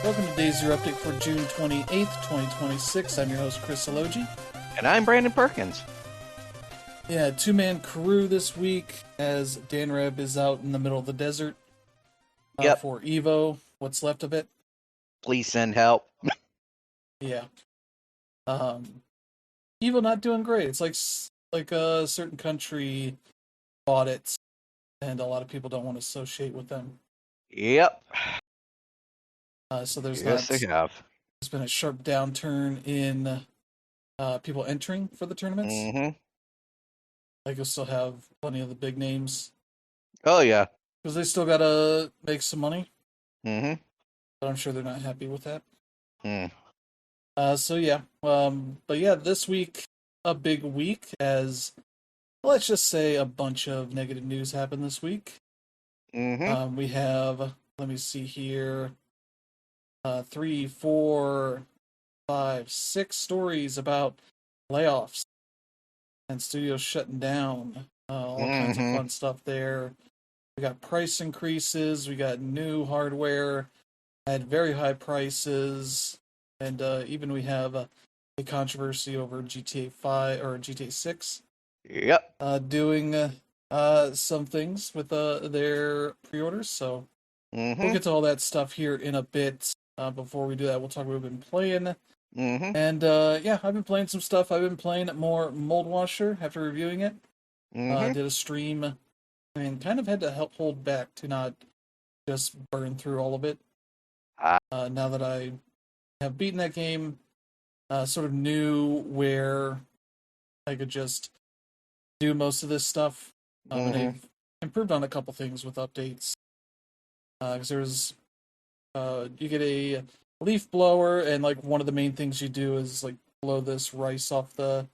Welcome to Day Zero Update for June 28th, 2026. I'm your host, Chris Elogi. And I'm Brandon Perkins. Yeah, two-man crew this week as Dan Reb is out in the middle of the desert for Evo, what's left of it. Please send help. Yeah. Evo not doing great. It's like a certain country bought it, and a lot of people don't want to associate with them. Yep. So there's been a sharp downturn in people entering for the tournaments. Mm-hmm. Like you'll still have plenty of the big names. Oh yeah. Because they still gotta make some money. Mm-hmm. But I'm sure they're not happy with that. Mm. So yeah. But yeah, this week, a big week as, let's just say, a bunch of negative news happened this week. Mm-hmm. We have, let me see here, 3, 4, 5, 6 stories about layoffs and studios shutting down. All kinds of fun stuff there. We got price increases. We got new hardware at very high prices, and even we have a controversy over GTA 5 or GTA 6. Yep. Doing some things with their pre-orders. So we'll get to all that stuff here in a bit. Before we do that, we'll talk about what we've been playing. And yeah, I've been playing some stuff. I've been playing more Mold Washer after reviewing it. Did a stream and kind of had to help hold back to not just burn through all of it. Now that I have beaten that game, sort of knew where I could just do most of this stuff. And I've improved on a couple things with updates. Because there's, you get a leaf blower, and like one of the main things you do is like blow this rice off of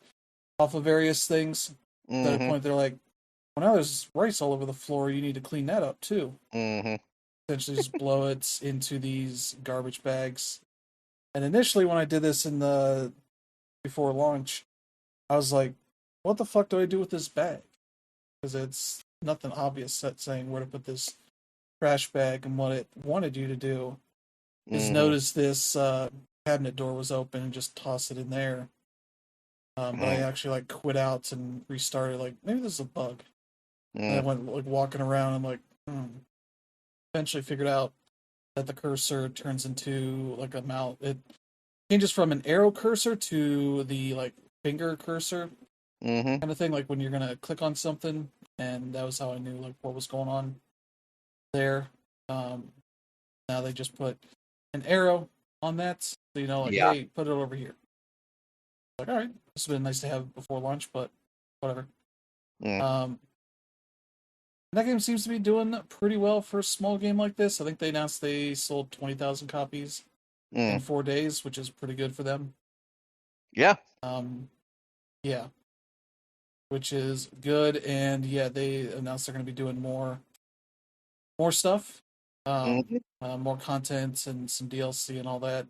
various things. At a point, they're like, well, now there's rice all over the floor. You need to clean that up too. Essentially, just blow it into these garbage bags. And initially, when I did this before launch, I was like, what the fuck do I do with this bag? Because it's nothing obvious saying where to put this trash bag, and what it wanted you to do is notice this cabinet door was open and just toss it in there. But I actually like quit out and restarted, like maybe this is a bug. And I went like walking around and like eventually figured out that the cursor turns into like a mouse. It changes from an arrow cursor to the like finger cursor kind of thing, like when you're gonna click on something, and that was how I knew like what was going on there. Now they just put an arrow on that, so you know, like, hey, put it over here. Like, all right, this would have been nice to have before lunch, but whatever. That game seems to be doing pretty well for a small game like this. I think they announced they sold 20,000 copies in 4 days, which is pretty good for them. Yeah. Yeah. Which is good, and yeah, they announced they're going to be doing more stuff, more content and some DLC and all that,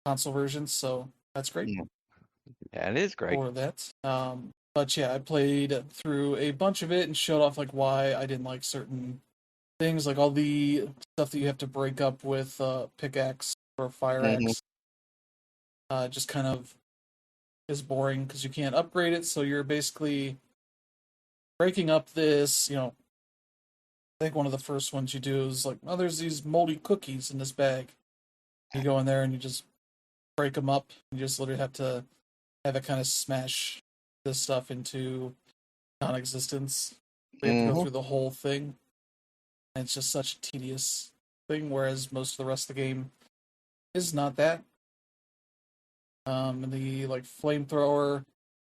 console versions. So that's great. Yeah, it is great for that. But yeah, I played through a bunch of it and showed off like why I didn't like certain things, like all the stuff that you have to break up with pickaxe or fire axe. Just kind of is boring because you can't upgrade it, so you're basically breaking up this, you know. I think one of the first ones you do is like, oh, there's these moldy cookies in this bag. You go in there and you just break them up. You just literally have to have it kind of smash this stuff into non-existence. You have to go through the whole thing. And it's just such a tedious thing, whereas most of the rest of the game is not that. And the like flamethrower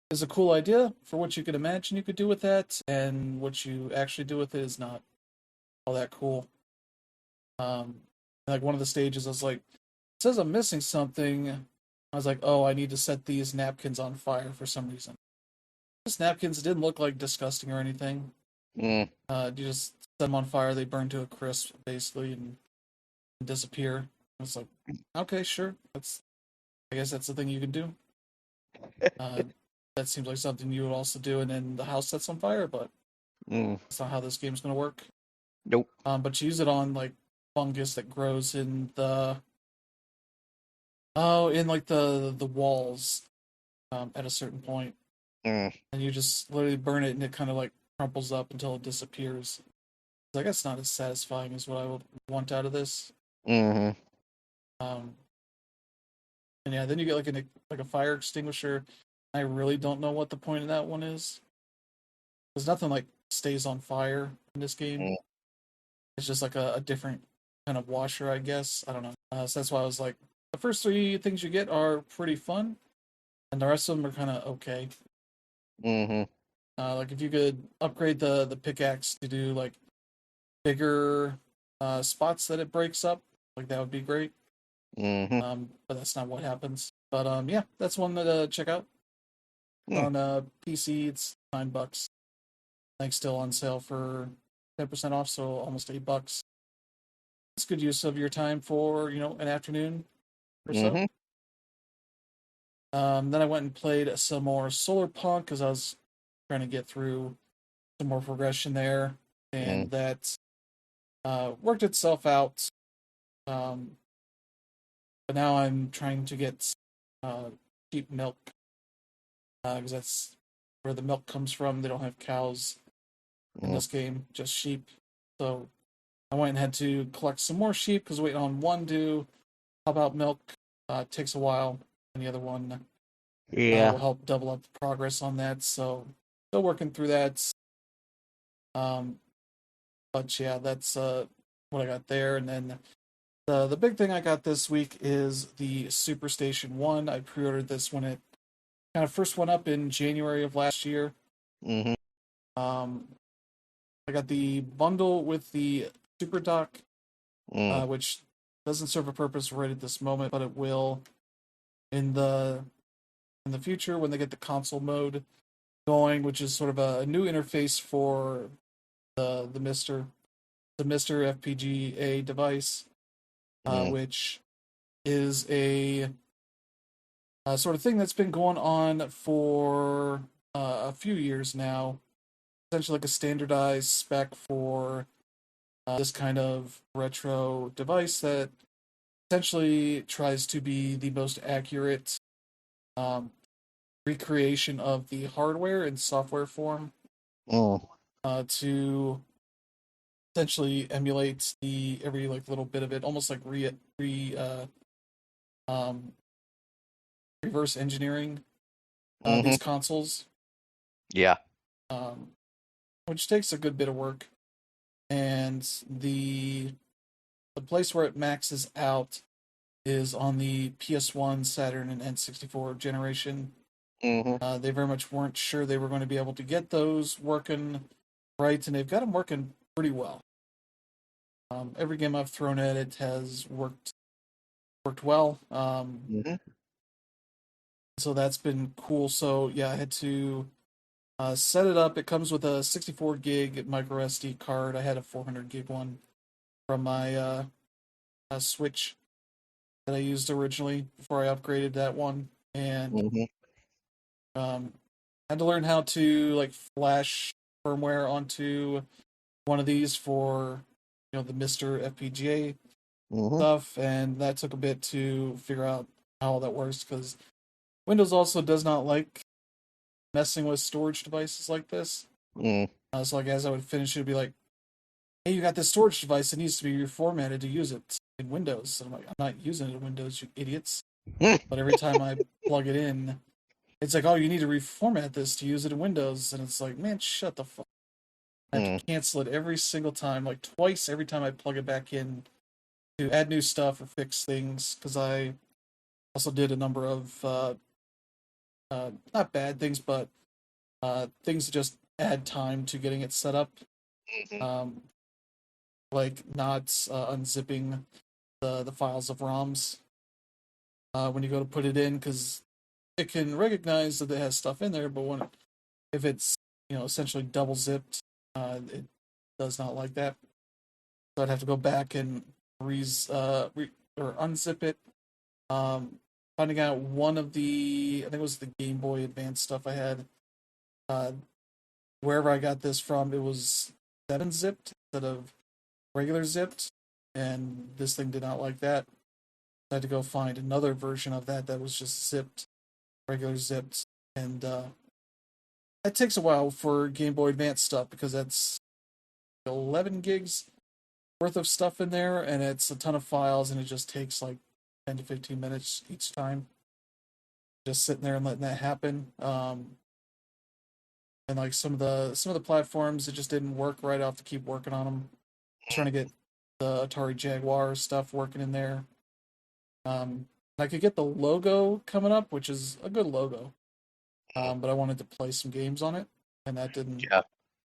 is a cool idea for what you could imagine you could do with that, and what you actually do with it is not all that cool. Like one of the stages, I was like, it says I'm missing something. I was like, oh, I need to set these napkins on fire for some reason. These napkins didn't look like disgusting or anything. You just set them on fire, they burn to a crisp, basically, and disappear. I was like, okay, sure. I guess that's the thing you can do. That seems like something you would also do, and then the house sets on fire, but that's not how this game's going to work. Nope. But you use it on like fungus that grows in the Oh, in like the walls at a certain point, Mm. and you just literally burn it, and it kind of like crumples up until it disappears. I guess not as satisfying as what I would want out of this. Mm-hmm. Um, and yeah, then you get like a fire extinguisher. I really don't know what the point of that one is. There's nothing like stays on fire in this game. Mm. It's just like a different kind of washer, I guess. I don't know. So that's why I was like, the first three things you get are pretty fun, and the rest of them are kind of okay. Mm-hmm. Like if you could upgrade the pickaxe to do like bigger spots that it breaks up, like that would be great. Mm-hmm. But that's not what happens. But yeah, that's one to check out. Mm. On PC, it's $9. I think still on sale for 10% off, so almost $8. It's good use of your time for an afternoon or so. Mm-hmm. Then I went and played some more Solar Punk because I was trying to get through some more progression there, Mm. and that worked itself out. Um, but now I'm trying to get cheap milk because that's where the milk comes from. They don't have cows in Mm. this game, just sheep. So I went and had to collect some more sheep because waiting on one to pop out milk takes a while, and the other one Yeah. will help double up the progress on that. So still working through that. Um, but yeah, that's what I got there. And then the big thing I got this week is the Super Station One. I pre-ordered this when it kind of first went up in January of last year. Mm-hmm. Um, I got the bundle with the Super Dock, Mm. which doesn't serve a purpose right at this moment, but it will in the future when they get the console mode going, which is sort of a new interface for the Mister FPGA device, Mm. which is a sort of thing that's been going on for a few years now. Essentially, like a standardized spec for this kind of retro device that essentially tries to be the most accurate um, recreation of the hardware in software form Mm. to essentially emulate the every like little bit of it, almost like um, reverse engineering Mm-hmm. these consoles, Yeah. um, which takes a good bit of work. And the place where it maxes out is on the PS1, Saturn, and N64 generation. Mm-hmm. They very much weren't sure they were going to be able to get those working right, and they've got them working pretty well. Every game I've thrown at it has worked well. Mm-hmm. So that's been cool. So yeah, I had to set it up. It comes with a 64 gig micro SD card. I had a 400 gig one from my Switch that I used originally before I upgraded that one, and Mm-hmm. um, I had to learn how to like flash firmware onto one of these for the Mister FPGA Mm-hmm. stuff, and that took a bit to figure out how all that works because Windows also does not like messing with storage devices like this. Mm. So like as I would finish, it'd be like, "Hey, you got this storage device. It needs to be reformatted to use it in Windows." And I'm like, "I'm not using it in Windows, you idiots." But every time I plug it in, it's like, "Oh, you need to reformat this to use it in Windows," and it's like, "Man, shut the fuck." I have to Mm. cancel it every single time, like twice every time I plug it back in to add new stuff or fix things. Because I also did a number of not bad things, but things that just add time to getting it set up. Mm-hmm. Um, like not unzipping the files of ROMs when you go to put it in, because it can recognize that it has stuff in there, but if it's essentially double zipped, it does not like that. So I'd have to go back and or unzip it. Um, Finding out one of I think it was the Game Boy Advance stuff I had. Uh, Wherever I got this from, it was 7 zipped instead of regular zipped, and this thing did not like that. I had to go find another version of that was just zipped, regular zipped, and it takes a while for Game Boy Advance stuff because that's 11 gigs worth of stuff in there, and it's a ton of files, and it just takes like 10 to 15 minutes each time. Just sitting there and letting that happen. And like some of the platforms, it just didn't work right. I have to keep working on them. Trying to get the Atari Jaguar stuff working in there. I could get the logo coming up, which is a good logo. But I wanted to play some games on it, and that didn't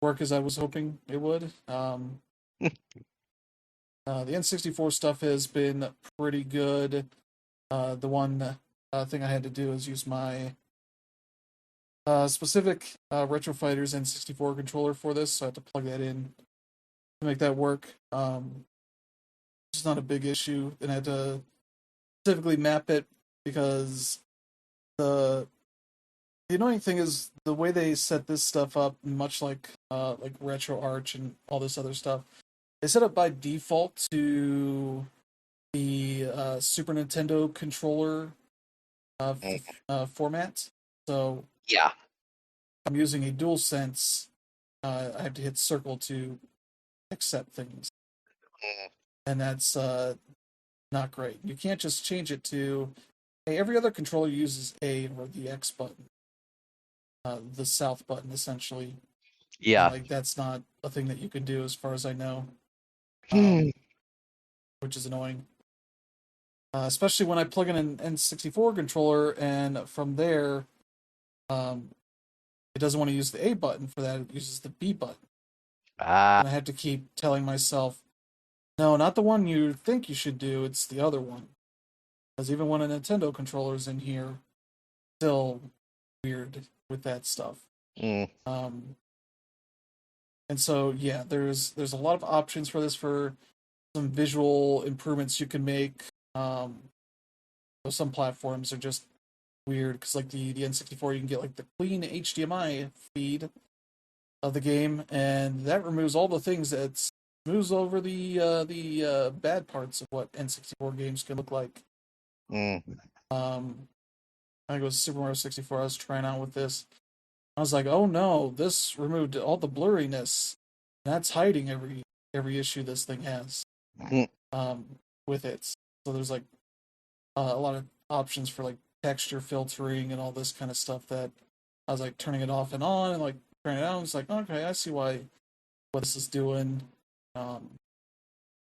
work as I was hoping it would. The N64 stuff has been pretty good. The one thing I had to do is use my specific Retro Fighters N64 controller for this, so I had to plug that in to make that work. It's not a big issue, and I had to specifically map it because the annoying thing is the way they set this stuff up, much like Retro Arch and all this other stuff. They set up by default to the Super Nintendo controller format. So yeah, I'm using a DualSense. I have to hit circle to accept things, and that's not great. You can't just change it to, hey, every other controller uses A or the X button, the south button essentially. Yeah. And, like, that's not a thing that you can do as far as I know, which is annoying. Especially when I plug in an N64 controller, and from there, it doesn't want to use the A button for that. It uses the B button. And I have to keep telling myself, no, not the one you think you should do. It's the other one. Because even when a Nintendo controller's in here, still weird with that stuff. And so, yeah, there's a lot of options for this, for some visual improvements you can make. Some platforms are just weird because, like, the N64, you can get like the clean HDMI feed of the game, and that removes all the things that moves over the bad parts of what N64 games can look like. I think it was Super Mario 64 I was trying out with this. I was like, oh no, this removed all the blurriness. That's hiding every issue this thing has with it. So there's like a lot of options for like texture filtering and all this kind of stuff that I was like turning it off and on and like turning it on. It's like, okay, I see what this is doing. And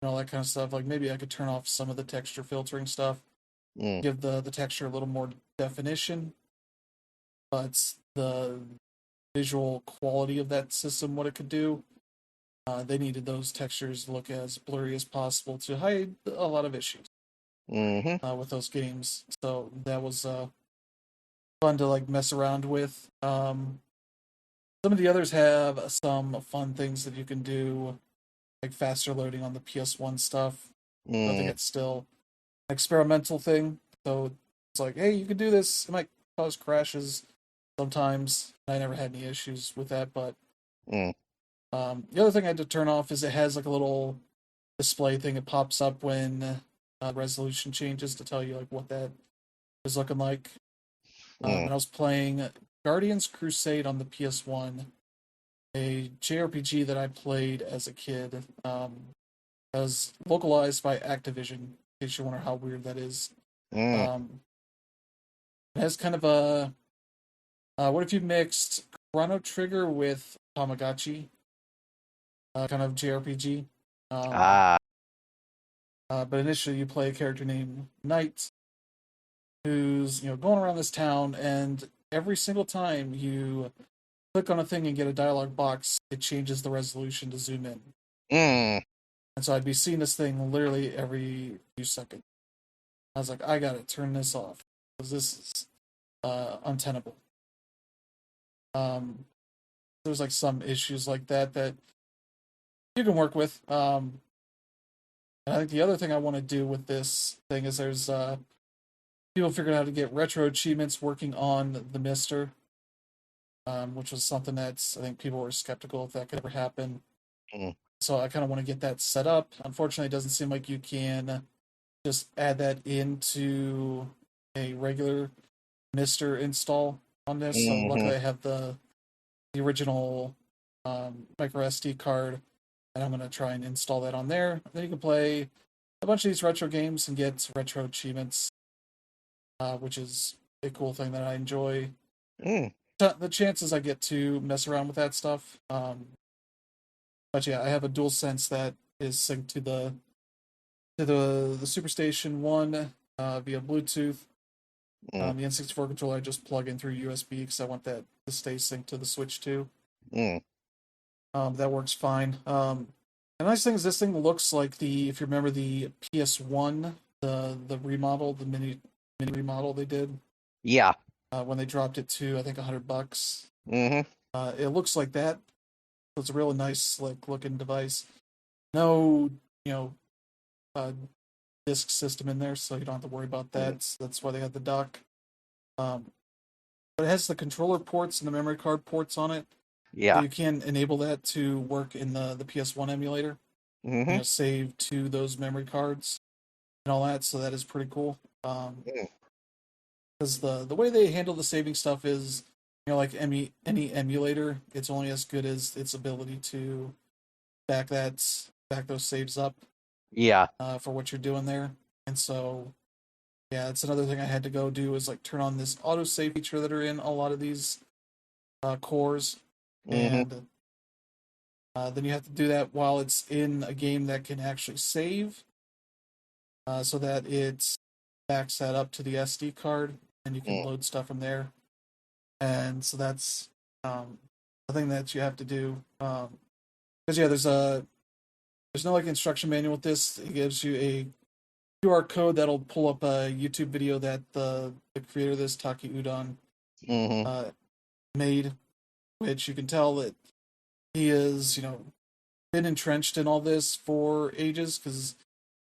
all that kind of stuff. Like maybe I could turn off some of the texture filtering stuff, give the texture a little more definition, but the visual quality of that system, what it could do, they needed those textures to look as blurry as possible to hide a lot of issues with those games. So that was fun to like mess around with. Some of the others have some fun things that you can do, like faster loading on the PS1 stuff. I think it's still an experimental thing. So it's like, hey, you can do this. It might cause crashes sometimes. I never had any issues with that, but the other thing I had to turn off is it has like a little display thing. It pops up when resolution changes to tell you like what that is looking like. And I was playing Guardians Crusade on the PS1, a JRPG that I played as a kid. It was localized by Activision, in case you wonder how weird that is. It has kind of a what if you mixed Chrono Trigger with Tamagotchi, kind of JRPG. But initially, you play a character named Knight, who's going around this town, and every single time you click on a thing and get a dialogue box, it changes the resolution to zoom in. And so I'd be seeing this thing literally every few seconds. I was like, I gotta turn this off because this is untenable. There's like some issues like that you can work with. And I think the other thing I want to do with this thing is there's people figured out how to get retro achievements working on the Mister, which was something that's I think people were skeptical if that could ever happen. So I kind of want to get that set up. Unfortunately, it doesn't seem like you can just add that into a regular Mister install on this. So luckily, I have the original micro SD card, and I'm gonna try and install that on there. Then you can play a bunch of these retro games and get retro achievements, which is a cool thing that I enjoy. Mm. The chances I get to mess around with that stuff. But yeah, I have a dual sense that is synced to the Superstation One via Bluetooth. Mm. The N64 controller I just plug in through USB because I want that to stay synced to the Switch too. Mm. That works fine. The nice thing is this thing looks like if you remember the PS1, the remodel, the mini remodel they did. Yeah. When they dropped it to I think $100. Mm-hmm. It looks like that. So it's a really nice, slick looking device. No, you know, uh, disk system in there, so you don't have to worry about that. Mm. That's why they had the dock. Um, but it has the controller ports and the memory card ports on it, so Yeah. you can enable that to work in the PS1 emulator. Mm-hmm. Save to those memory cards and all that. So that is pretty cool. Mm. Because the way they handle the saving stuff is, like any emulator, it's only as good as its ability to back those saves up Yeah. for what you're doing there. And so, yeah, it's another thing I had to go do is like turn on this autosave feature that are in a lot of these cores, Mm-hmm. and then you have to do that while it's in a game that can actually save, so that it backs that up to the SD card, and you can Mm. load stuff from there. And so that's the thing that you have to do. Because yeah, there's no like instruction manual with this. It gives you a QR code that'll pull up a YouTube video that the creator of this, Taki Udon, Mm-hmm. made, which you can tell that he is, been entrenched in all this for ages because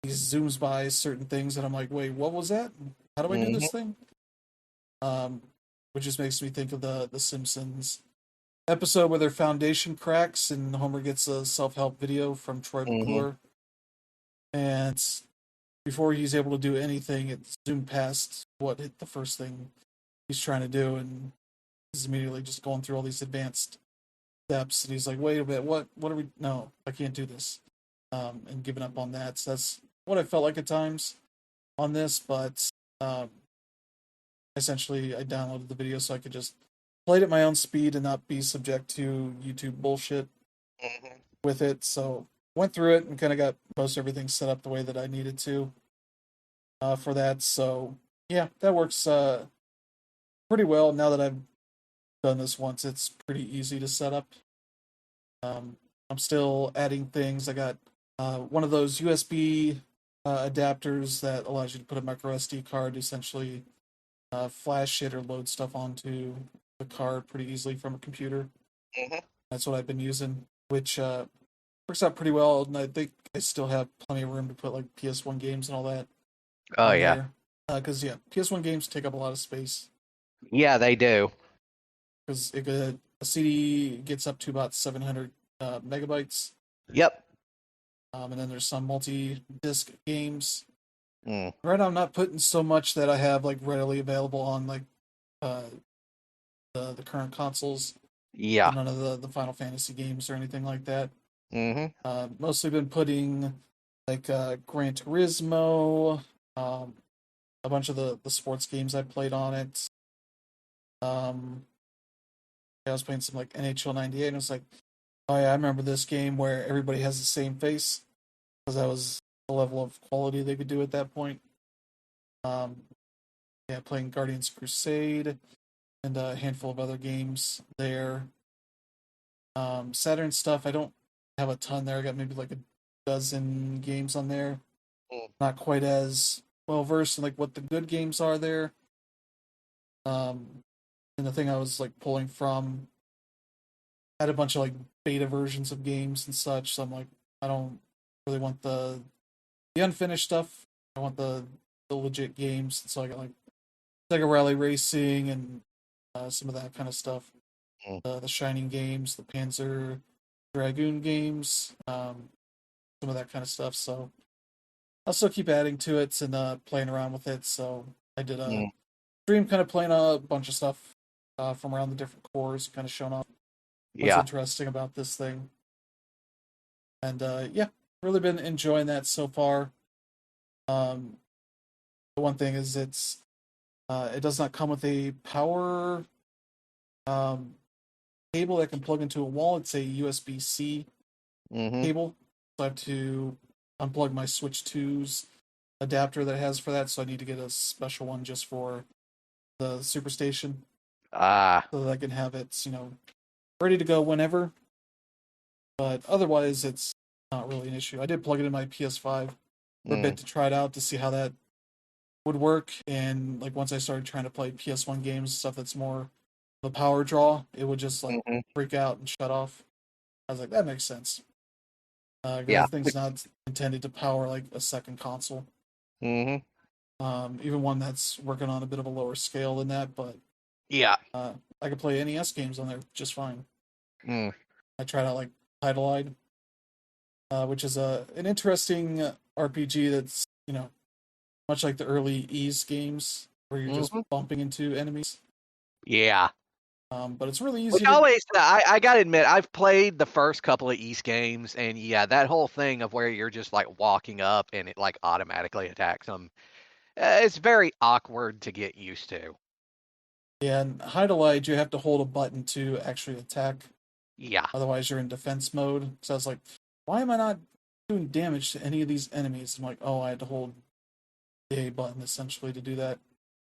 he zooms by certain things and I'm like, wait, what was that? How do I do Mm-hmm. this thing? Um, which just makes me think of the Simpsons episode where their foundation cracks and Homer gets a self help video from Troy Mm-hmm. McClure, and before he's able to do anything, it zoomed past what hit the first thing he's trying to do, and he's immediately just going through all these advanced steps, and he's like, "Wait a bit, what are we? No, I can't do this," and giving up on that. So that's what I felt like at times on this, but um, essentially, I downloaded the video so I could just play it at my own speed and not be subject to YouTube bullshit Mm-hmm. with it. So went through it and kind of got most everything set up the way that I needed to for that. So yeah, that works pretty well. Now that I've done this once, it's pretty easy to set up. I'm still adding things. I got one of those USB adapters that allows you to put a micro SD card, essentially flash it or load stuff onto the card pretty easily from a computer. Mm-hmm. That's what I've been using, which works out pretty well. And I think I still have plenty of room to put like PS1 games and all that Oh on yeah. there. Because yeah, PS1 games take up a lot of space. Yeah, they do. Because a CD gets up to about 700 megabytes. Yep. And then there's some multi-disc games. Mm. Right now, I'm not putting so much that I have like readily available on like uh, the current consoles. So Yeah. none of the Final Fantasy games or anything like that. Mm-hmm. Mostly been putting like Gran Turismo, a bunch of the sports games I played on it. Um, I was playing some like NHL '98, and it was like, oh yeah, I remember this game where everybody has the same face because that was the level of quality they could do at that point. Um, yeah, playing Guardians Crusade and a handful of other games there. Saturn stuff, I don't have a ton there. I got maybe like a dozen games on there. Mm. Not quite as well versed in like what the good games are there. Um, and the thing I was like pulling from had a bunch of like beta versions of games and such. So I'm like, I don't really want the unfinished stuff. I want the legit games. So I got like Sega Rally Racing and some of that kind of stuff. Mm. The Shining games, the Panzer Dragoon games, some of that kind of stuff. So I'll still keep adding to it and playing around with it. So I did a Mm. stream kind of playing a bunch of stuff from around the different cores, kind of showing off what's Yeah. interesting about this thing. And yeah, really been enjoying that so far. Um, the one thing is it does not come with a power um, cable that can plug into a wall. It's a USB-C Mm-hmm. cable. So I have to unplug my Switch 2's adapter that it has for that. So I need to get a special one just for the Superstation Ah. so that I can have it, ready to go whenever. But otherwise, it's not really an issue. I did plug it in my PS5 for a bit Mm. to try it out to see how that would work. And like once I started trying to play PS1 games, stuff that's more the power draw, it would just like Mm-hmm. freak out and shut off. I was like, that makes sense. Because Yeah. the thing's not intended to power like a second console. Mm-hmm. Even one that's working on a bit of a lower scale than that, but Yeah. uh, I could play NES games on there just fine. Mm. I tried out like Title which is an interesting RPG that's much like the early Ys games where you're just Mm-hmm. bumping into enemies. Yeah. But it's really Which easy to. always, I gotta admit, I've played the first couple of East games, and yeah, that whole thing of where you're just like walking up and it like automatically attacks them, it's very awkward to get used to. Yeah, and Hydolide, you have to hold a button to actually attack. Yeah. Otherwise, you're in defense mode. So I was like, why am I not doing damage to any of these enemies? I'm like, oh, I had to hold the A button essentially to do that.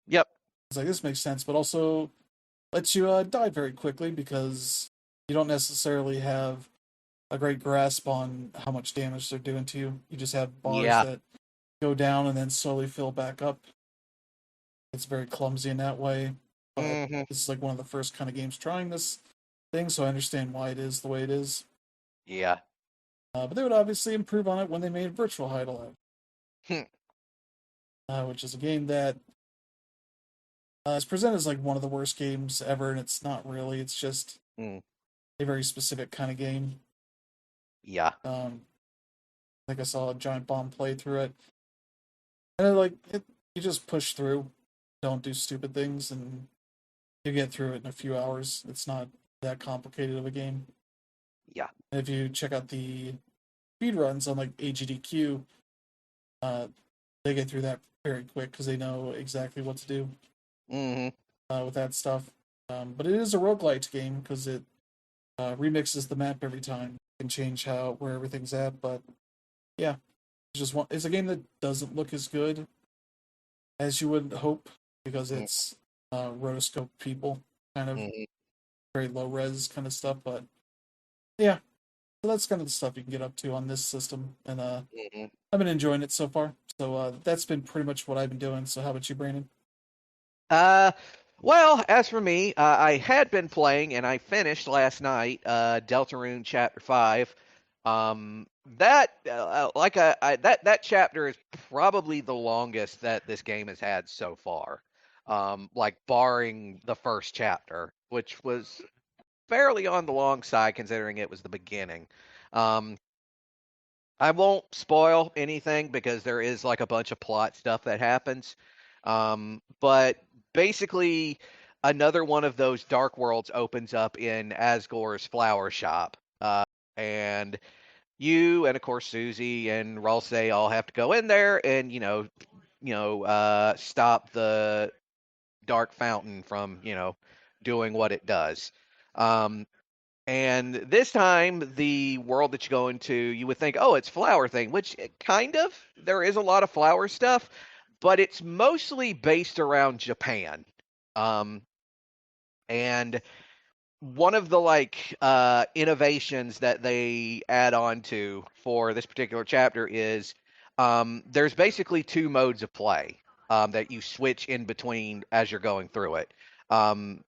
Yep. It's like, this makes sense, but also lets you die very quickly because you don't necessarily have a great grasp on how much damage they're doing to you. You just have bars Yeah. that go down and then slowly fill back up. It's very clumsy in that way, but Mm-hmm. this is like one of the first kind of games trying this thing, so I understand why it is the way it is. Yeah. But they would obviously improve on it when they made Virtual Hideout, Hmm. which is a game that is presented as like one of the worst games ever, and it's not really. It's just Mm. a very specific kind of game. Yeah. I think I saw a Giant Bomb play through it, and you just push through, don't do stupid things, and you get through it in a few hours. It's not that complicated of a game. Yeah. And if you check out the speed runs on like AGDQ, uh, they get through that very quick because they know exactly what to do Mm-hmm. with that stuff. But it is a roguelite game because it remixes the map every time. You can change where everything's at, but yeah, it's a game that doesn't look as good as you would hope because it's rotoscope people, kind of Mm-hmm. very low res kind of stuff. But yeah, so that's kind of the stuff you can get up to on this system, and Mm-hmm. I've been enjoying it so far. So that's been pretty much what I've been doing. So how about you, Brandon? Uh, well, as for me, I had been playing and I finished last night, Deltarune Chapter 5. That, that chapter is probably the longest that this game has had so far. Like barring the first chapter, which was fairly on the long side considering it was the beginning. Um, I won't spoil anything because there is like a bunch of plot stuff that happens. But basically, another one of those dark worlds opens up in Asgore's flower shop. And you and of course Susie and Ralsei all have to go in there and stop the dark fountain from doing what it does. Um, and this time, the world that you go into, you would think, oh, it's flower thing, which kind of, there is a lot of flower stuff, but it's mostly based around Japan. Um, and one of the innovations that they add on to for this particular chapter is there's basically two modes of play that you switch in between as you're going through it. Um,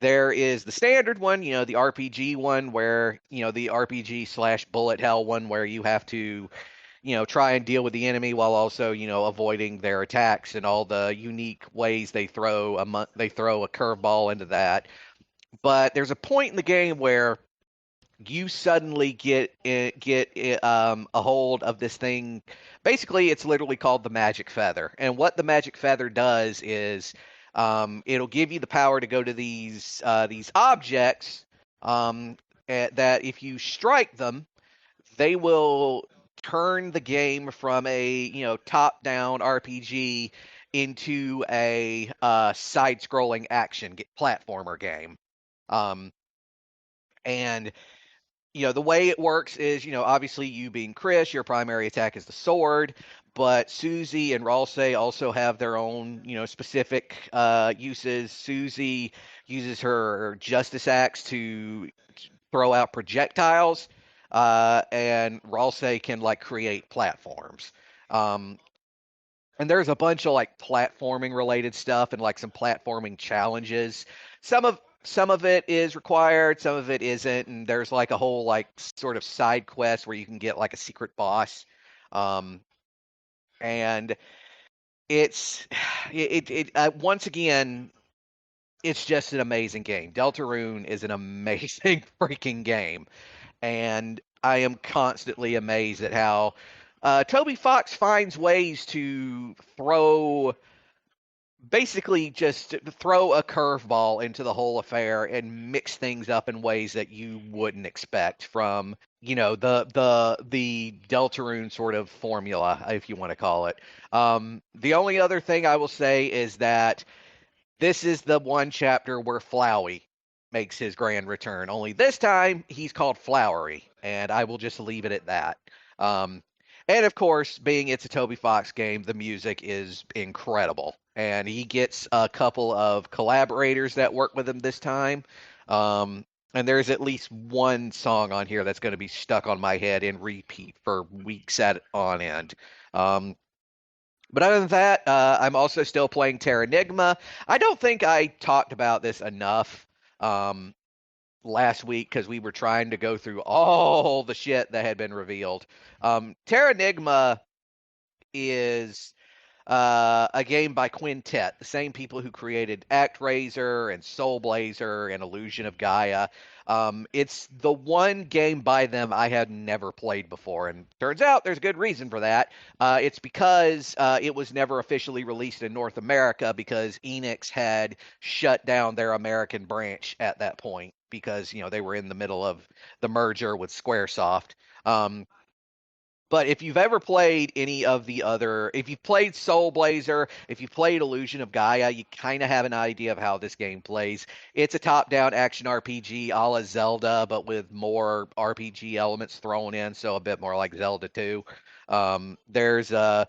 there is the standard one, the RPG one where, the RPG slash bullet hell one where you have to, try and deal with the enemy while also, avoiding their attacks and all the unique ways they throw a curveball into that. But there's a point in the game where you suddenly get a hold of this thing. Basically, it's literally called the magic feather. And what the magic feather does is it'll give you the power to go to these objects that if you strike them, they will turn the game from a top-down RPG into a side-scrolling action platformer game. Um, and the way it works is, obviously you being Chris, your primary attack is the sword, but Susie and Ralsei also have their own, specific uses. Susie uses her Justice Axe to throw out projectiles, and Ralsei can like create platforms. Um, and there's a bunch of like platforming related stuff and like some platforming challenges. Some of it is required, some of it isn't, and there's like a whole like sort of side quest where you can get like a secret boss. Um, and it's once again, it's just an amazing game. Deltarune is an amazing freaking game, and I am constantly amazed at how Toby Fox finds ways to basically just throw a curveball into the whole affair and mix things up in ways that you wouldn't expect from the Deltarune sort of formula, if you want to call it. The only other thing I will say is that this is the one chapter where Flowey makes his grand return. Only this time he's called Flowery, and I will just leave it at that. Um, and of course, being it's a Toby Fox game, the music is incredible, and he gets a couple of collaborators that work with him this time. And there's at least one song on here that's going to be stuck on my head and repeat for weeks on end. Um, but other than that, I'm also still playing Terranigma. I don't think I talked about this enough um, last week because we were trying to go through all the shit that had been revealed. Terranigma is a game by Quintet, the same people who created ActRaiser and Soul Blazer and Illusion of Gaia. It's the one game by them I had never played before, and turns out there's a good reason for that. It's because it was never officially released in North America because Enix had shut down their American branch at that point because they were in the middle of the merger with SquareSoft. But if you've ever played if you've played Soul Blazer, if you've played Illusion of Gaia, you kind of have an idea of how this game plays. It's a top-down action RPG a la Zelda, but with more RPG elements thrown in, so a bit more like Zelda 2. Um, there's a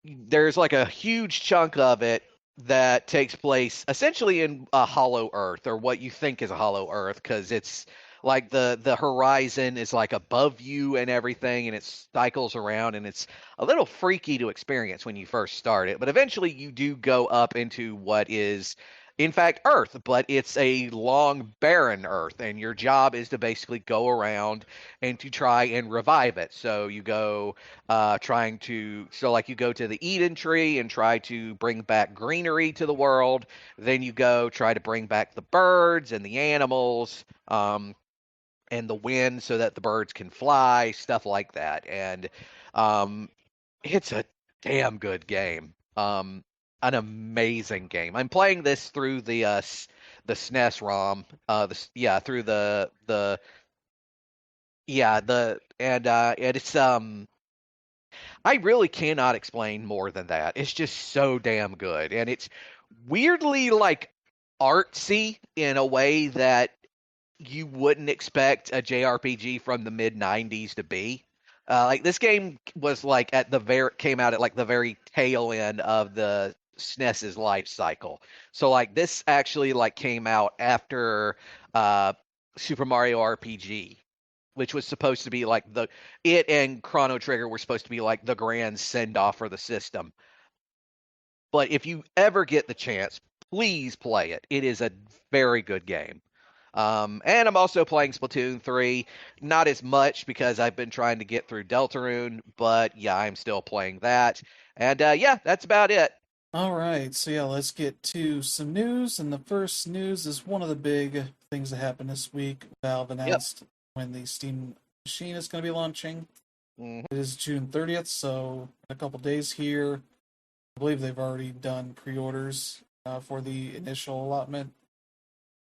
there's like a huge chunk of it that takes place essentially in a hollow earth, or what you think is a hollow earth, because it's like the horizon is like above you and everything, and it cycles around, and it's a little freaky to experience when you first start it, but eventually you do go up into what is in fact Earth, but it's a long barren Earth, and your job is to basically go around and to try and revive it. So you go like you go to the Eden tree and try to bring back greenery to the world. Then you go try to bring back the birds and the animals, and the wind so that the birds can fly, stuff like that. And um, it's a damn good game. An amazing game. I'm playing this through the SNES ROM. Through the yeah the and it's I really cannot explain more than that. It's just so damn good, and it's weirdly like artsy in a way that you wouldn't expect a JRPG from the mid '90s to be. Like this game was like came out at like the very tail end of the SNES's life cycle. So like this actually like came out after uh, Super Mario RPG, which was supposed to be like it and Chrono Trigger were supposed to be like the grand send off for the system. But if you ever get the chance, please play it. It is a very good game. And I'm also playing Splatoon 3. Not as much because I've been trying to get through Deltarune, but yeah, I'm still playing that. And yeah, that's about it. All right, so yeah, let's get to some news. And the first news is one of the big things that happened this week. Valve Yep. announced when the Steam machine is going to be launching. Mm-hmm. It is June 30th, so in a couple days here. I believe they've already done pre-orders for the initial allotment.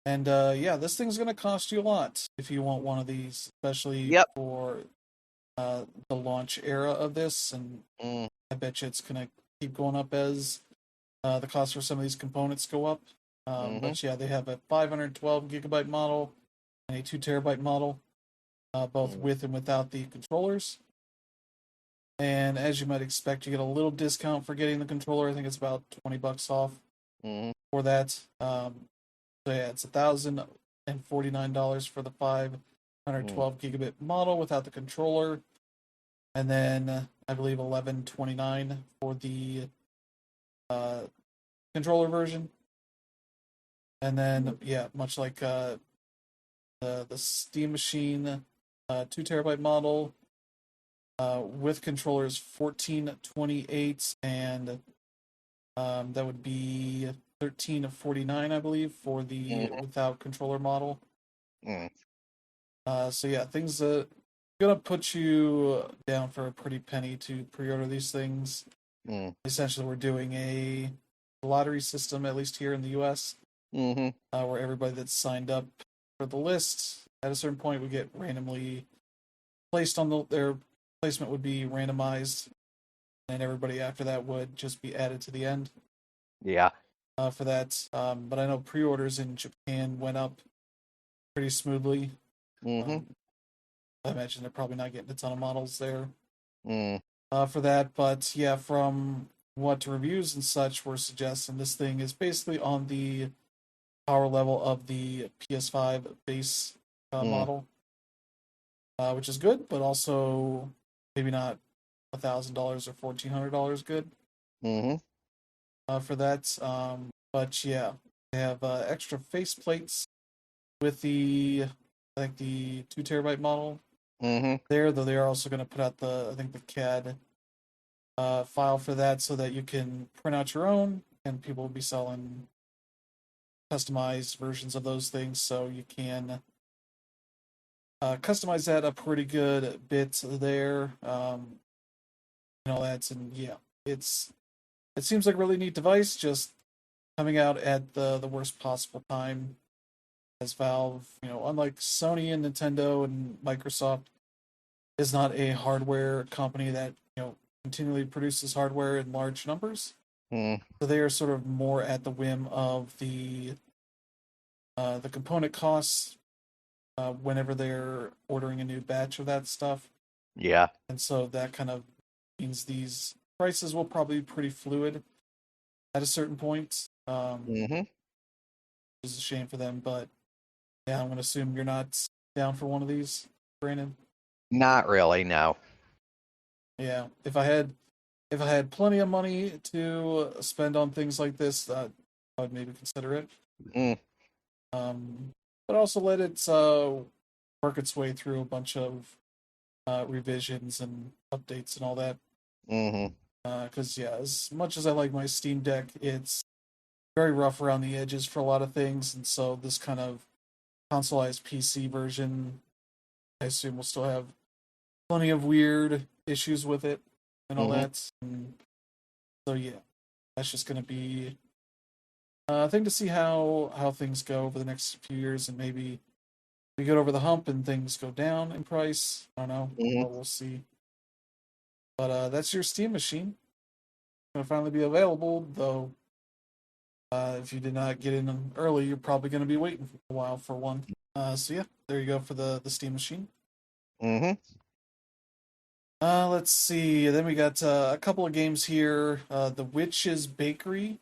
And yeah, this thing's going to cost you a lot if you want one of these, especially Yep. for the launch era of this. And I bet you it's going to keep going up as the cost for some of these components go up. But yeah, they have a 512 gigabyte model and a 2 terabyte model, both with and without the controllers. And as you might expect, you get a little discount for getting the controller. I think it's about $20 off for that. So yeah, it's $1,049 for the 512 gigabit model without the controller, and then I believe $1129 for the controller version. And then yeah, much like the Steam Machine 2 terabyte model with controllers 1428, and that would be 1349, I believe, for the without controller model. So yeah, things gonna put you down for a pretty penny to pre-order these things. Essentially, we're doing a lottery system, at least here in the U.S., where everybody that's signed up for the list at a certain point would get randomly placed on their placement would be randomized, and everybody after that would just be added to the end. Yeah. For that, but I know pre-orders in Japan went up pretty smoothly. I imagine they're probably not getting a ton of models there for that, but yeah, from what reviews and such were suggesting, this thing is basically on the power level of the PS5 base model, which is good, but also maybe not $1,000 or $1,400 good for that. But yeah, they have extra face plates with the I think the 2 terabyte model there, though they are also going to put out the CAD file for that so that you can print out your own, and people will be selling customized versions of those things, so you can customize that a pretty good bit there. And all that, and yeah, it seems like a really neat device, just coming out at the worst possible time. As Valve, unlike Sony and Nintendo and Microsoft, is not a hardware company that continually produces hardware in large numbers. So they are sort of more at the whim of the component costs whenever they're ordering a new batch of that stuff. Yeah. And so that kind of means these prices will probably be pretty fluid at a certain point. Which is a shame for them, but yeah, I'm going to assume you're not down for one of these, Brandon. Not really, no. Yeah, if I had plenty of money to spend on things like this, I'd maybe consider it. But also let it work its way through a bunch of revisions and updates and all that. Because yeah, as much as I like my Steam Deck, it's very rough around the edges for a lot of things, and so this kind of consoleized PC version, I assume, will still have plenty of weird issues with it and all that. And so yeah, that's just going to be a thing to see how things go over the next few years, and maybe we get over the hump and things go down in price. I don't know, but we'll see. But that's your Steam machine. It's going to finally be available, though. If you did not get in early, you're probably going to be waiting for a while for one. So yeah, there you go for the Steam machine. Let's see. Then we got a couple of games here. The Witch's Bakery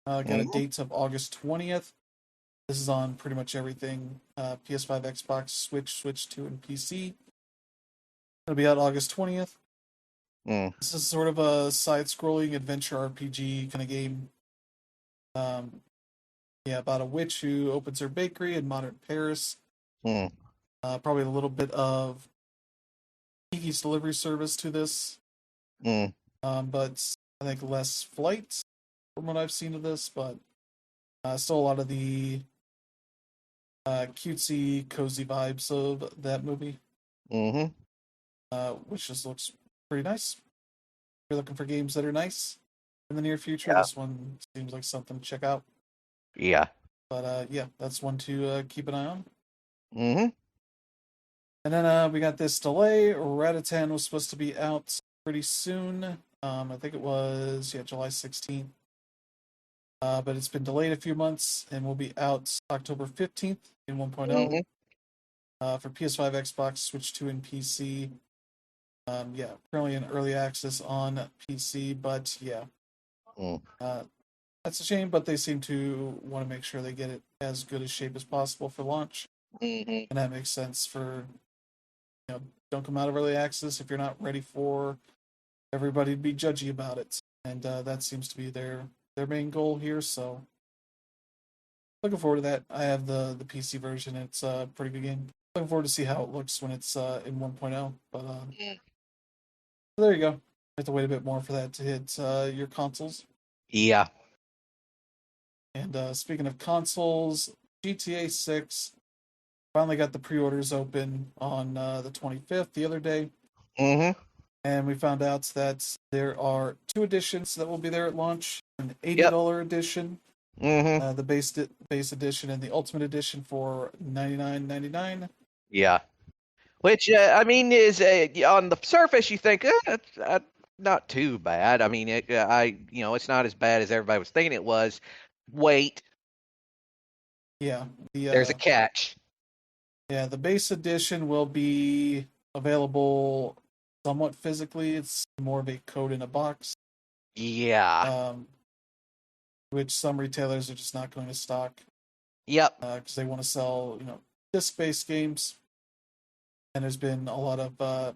got a date of August 20th. This is on pretty much everything: PS5, Xbox, Switch 2, and PC. It'll be out August 20th. This is sort of a side-scrolling adventure RPG kind of game. Yeah, about a witch who opens her bakery in modern Paris. Probably a little bit of Kiki's delivery service to this. But I think less flight from what I've seen of this, but still a lot of the cutesy, cozy vibes of that movie. Which just looks pretty nice. If you're looking for games that are nice in the near future, Yeah. this one seems like something to check out. Yeah. But yeah, that's one to keep an eye on. Mm-hmm. And then we got this delay. Ratatan was supposed to be out pretty soon. I think it was July 16th. But it's been delayed a few months and will be out October 15th in 1.0 for PS5, Xbox, Switch 2, and PC. Yeah, currently in early access on PC, but yeah, that's a shame. But they seem to want to make sure they get it as good a shape as possible for launch, and that makes sense. For don't come out of early access if you're not ready for everybody to be judgy about it, and that seems to be their main goal here. So looking forward to that. I have the PC version. It's a pretty good game. Looking forward to see how it looks when it's in 1.0. But so there you go. You have to wait a bit more for that to hit your consoles. Yeah. And speaking of consoles, GTA 6 finally got the pre-orders open on the 25th, the other day. And we found out that there are two editions that will be there at launch: an $80 edition, the base edition, and the Ultimate Edition for $99.99. Yeah. Which I mean is on the surface you think it's not too bad. I mean it's not as bad as everybody was thinking it was. Wait, Yeah, there's a catch. the base edition will be available somewhat physically. It's more of a code in a box. Yeah. Which some retailers are just not going to stock. Yep. Because they want to sell, disc-based games, and there's been a lot of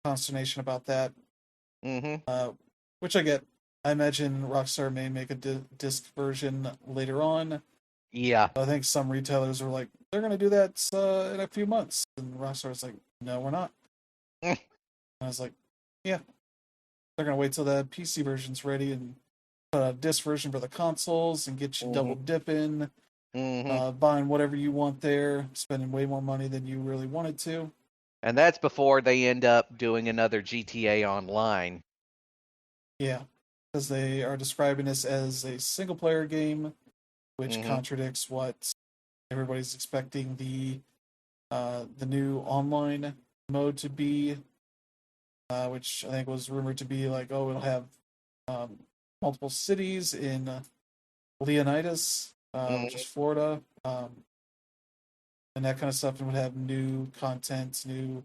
consternation about that. Which I get. I imagine Rockstar may make a disc version later on. Yeah. I think some retailers are like, they're going to do that in a few months, and Rockstar's like, no, we're not. And I was like, yeah, they're going to wait till the PC version's ready and put a disc version for the consoles and get you double dipping, buying whatever you want there, spending way more money than you really wanted to. And that's before they end up doing another GTA Online. Yeah, because they are describing this as a single player game, which contradicts what everybody's expecting the new online mode to be, which I think was rumored to be like, oh, it'll have multiple cities in Leonidas, which is Florida, and that kind of stuff, and would have new content, new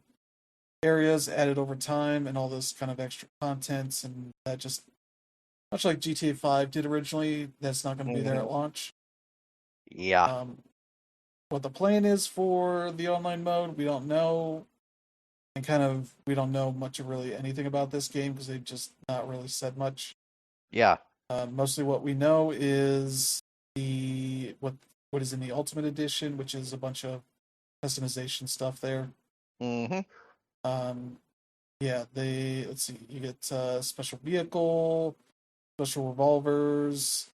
areas added over time, and all this kind of extra content, and that just much like GTA 5 did originally, that's not going to be there at launch. Yeah. What the plan is for the online mode, we don't know. And we don't know much of really anything about this game because they've just not really said much. Yeah. Mostly what we know is what is in the Ultimate Edition, which is a bunch of customization stuff there. Yeah, let's see, you get special vehicle, special revolvers,